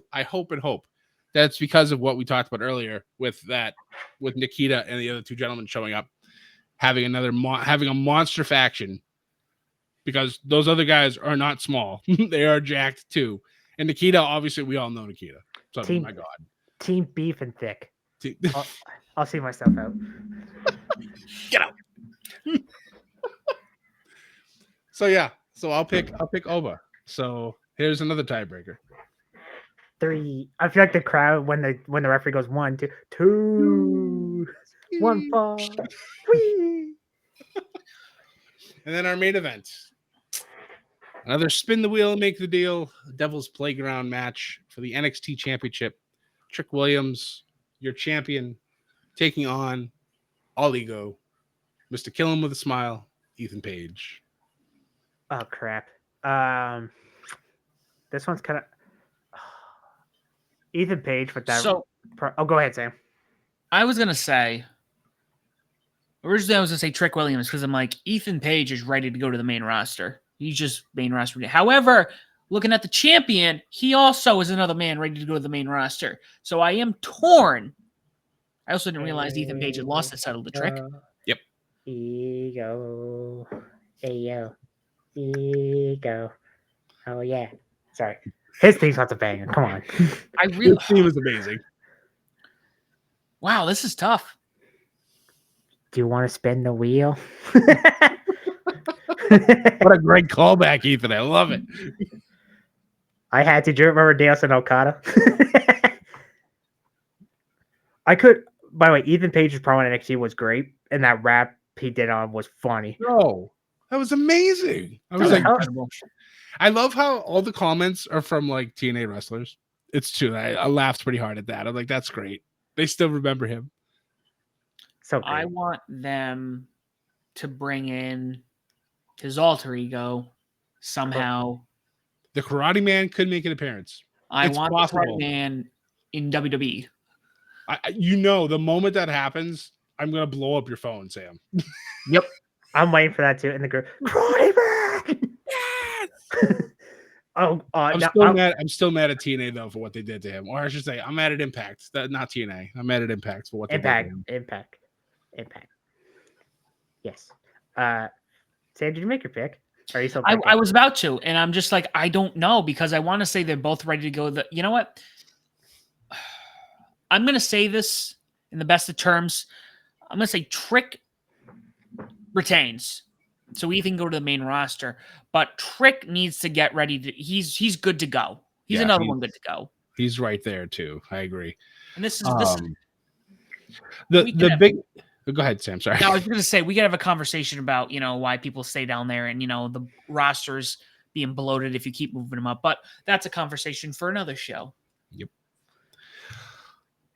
that's because of what we talked about earlier with Nikita and the other two gentlemen showing up, having a monster faction, because those other guys are not small. They are jacked too. And Nikita, obviously, we all know Nikita. So, my God. Team beef and thick. I'll see myself out. Get out. So I'll pick Oba. So here's another tiebreaker. 3. I feel like the crowd when the referee goes 1, 2, 2, 1 fall. And then our main event. Another spin the wheel and make the deal. Devil's Playground match for the NXT Championship. Trick Williams, your champion, taking on All Ego, Mr. Kill Him with a Smile, Ethan Page. Oh crap! This one's kind of Ethan Page with that. So, go ahead, Sam. I was gonna say originally I was gonna say Trick Williams because I'm like Ethan Page is ready to go to the main roster. He's just main roster. However, looking at the champion, he also is another man ready to go to the main roster. So I am torn. I also didn't realize Ethan Page had lost his title to Trick. Yep. Ego. Ayo. Ego. Oh yeah. Sorry. His theme's not the banger. Come on. His theme is amazing. Wow, this is tough. Do you want to spin the wheel? What a great callback, Ethan. I love it. I had to. Do you remember Danielson Okada? I could. By the way, Ethan Page's promo on NXT was great, and that rap he did on was funny. Bro, that was amazing. I was That like, was incredible. I love how all the comments are from like TNA wrestlers. It's true. I laughed pretty hard at that. I'm like, that's great. They still remember him. So great. I want them to bring in his alter ego somehow. The Karate Man could make an appearance. I It's want possible. the Karate Man in WWE. The moment that happens, I'm gonna blow up your phone, Sam. Yep, I'm waiting for that too. In the group, Karate Man. Yes. I'm still mad at TNA though for what they did to him, or I should say, I'm mad at Impact. Not TNA. I'm mad at Impact for what they did to him. Impact. Yes. Sam, did you make your pick? Or are you still? I was about to, and I'm just like, I don't know, because I want to say they're both ready to go. You know what? I'm going to say this in the best of terms. I'm going to say Trick retains, so Ethan can go to the main roster. But Trick needs to get ready. He's good to go. He's another one good to go. He's right there too. I agree. And this is the big. Go ahead, Sam. Sorry. Now, I was going to say, we got to have a conversation about, why people stay down there and, the rosters being bloated if you keep moving them up. But that's a conversation for another show. Yep.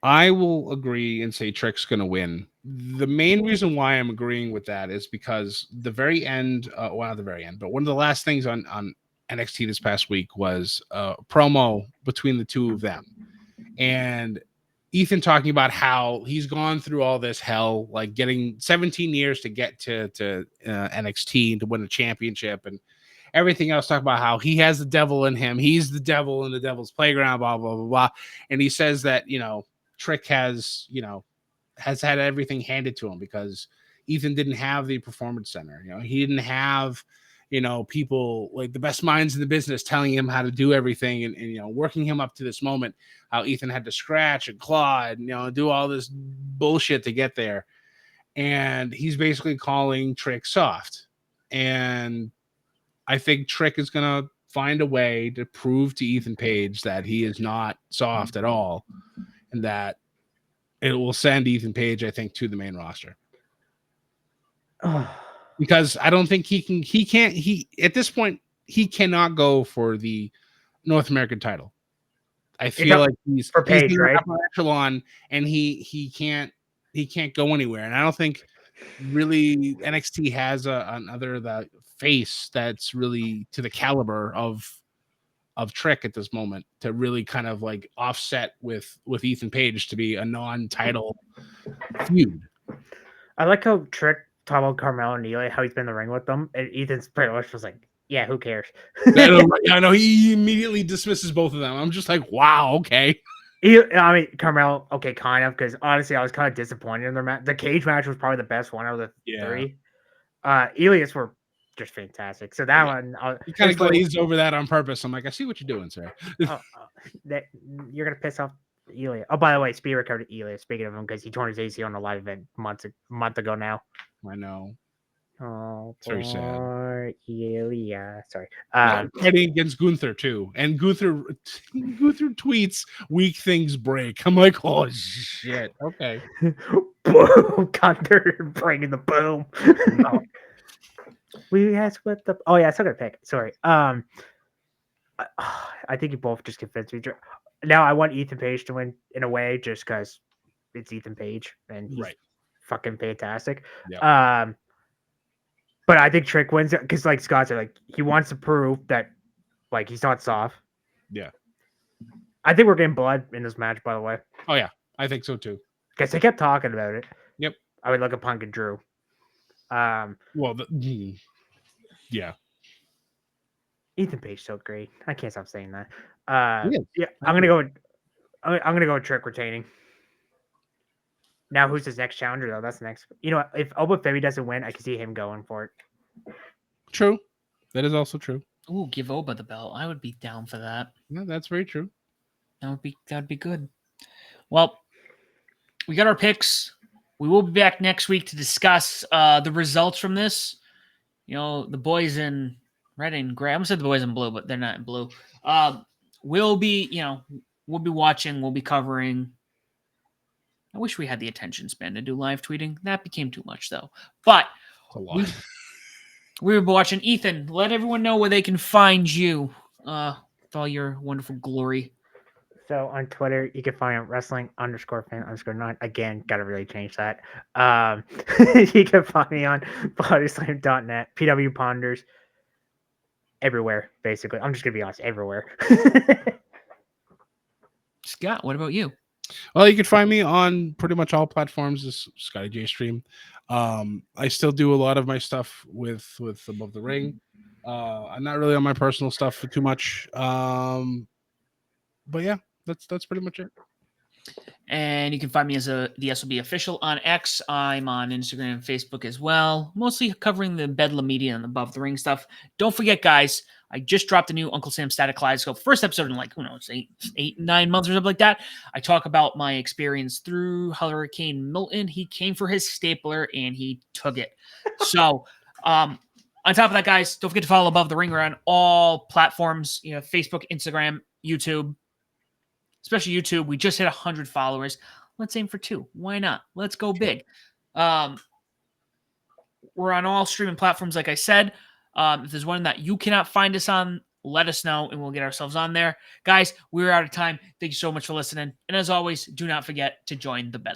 I will agree and say Trick's going to win. The main reason why I'm agreeing with that is because the very end, not the very end, but one of the last things on NXT this past week was a promo between the two of them. And Ethan talking about how he's gone through all this hell, like getting 17 years to get to NXT to win a championship and everything else. Talk about how he has the devil in him. He's the devil in the devil's playground, blah, blah, blah, blah. And he says that, Trick has had everything handed to him because Ethan didn't have the performance center. He didn't have, people like the best minds in the business telling him how to do everything and working him up to this moment, how Ethan had to scratch and claw and, do all this bullshit to get there. And he's basically calling Trick soft. And I think Trick is going to find a way to prove to Ethan Page that he is not soft at all. And that it will send Ethan Page, I think, to the main roster. Because I don't think at this point, he cannot go for the North American title. I feel like he's Page, in right? the upper echelon, and he can't go anywhere. And I don't think really NXT has another the face that's really to the caliber of Trick at this moment to really kind of like offset with Ethan Page to be a non-title feud. I like how Trick talked about Carmelo and Neely, how he's been in the ring with them, and Ethan's pretty much was like, yeah, who cares? I know he immediately dismisses both of them. I'm just like, wow, okay. Carmelo, okay, kind of, because honestly, I was kind of disappointed in their match. The cage match was probably the best one out of the three. Elias were just fantastic. So that one, he kind of glazed over that on purpose. I'm like, I see what you're doing, sir. You're gonna piss off Elias. Oh, by the way, Spear recovered Elias. Speaking of him, because he torn his ACL on a live event a month ago now. I know. Oh, it's very sad. Elias. Sorry. Fighting against Gunther too, and Gunther tweets, "Weak things break." I'm like, oh shit. Okay. Boom, Gunther bringing the boom. No. We asked what the. Oh yeah, I still got to pick. Sorry. I think you both just convinced me. Now I want Ethan Page to win in a way, just because it's Ethan Page and he's fucking fantastic. Yeah. But I think Trick wins because, like Scott said, like he wants to prove that, like he's not soft. Yeah. I think we're getting blood in this match. By the way. Oh yeah, I think so too. Because they kept talking about it. Yep. I would look at Punk and Drew. Yeah. Ethan Page so great. I can't stop saying that. Yeah, I'm gonna go with Trick retaining. Now, who's his next challenger though? That's the next. You know what? If Oba Femi doesn't win, I can see him going for it. True. That is also true. Ooh, give Oba the belt. I would be down for that. No, that's very true. That would be good. Well, we got our picks. We will be back next week to discuss the results from this. You know, the boys in red and gray. I almost said the boys in blue, but they're not in blue. We'll be watching. We'll be covering. I wish we had the attention span to do live tweeting. That became too much, though. But A lot. we were watching. Ethan, let everyone know where they can find you with all your wonderful glory. So on Twitter, you can find wrestling_fan_9. Again, gotta really change that. You can find me on bodyslam.net, PW Ponders, everywhere, basically. I'm just gonna be honest, everywhere. Scott, what about you? Well, you can find me on pretty much all platforms as Scotty J Stream. I still do a lot of my stuff with Above the Ring. I'm not really on my personal stuff for too much. But yeah, that's pretty much it. And you can find me as the SOB official on X. I'm on Instagram and Facebook as well, mostly covering the Bedlam Media and Above the Ring stuff. Don't forget, guys, I just dropped a new Uncle Sam Static Kaleidoscope. First episode in 9 months or something like that. I talk about my experience through Hurricane Milton. He came for his stapler and he took it. So, on top of that, guys, don't forget to follow Above the Ring. We're on all platforms, Facebook, Instagram, YouTube. Especially YouTube. We just hit 100 followers. Let's aim for 2. Why not? Let's go big. We're on all streaming platforms, like I said. If there's one that you cannot find us on, let us know, and we'll get ourselves on there. Guys, we're out of time. Thank you so much for listening. And as always, do not forget to join the Bedlam.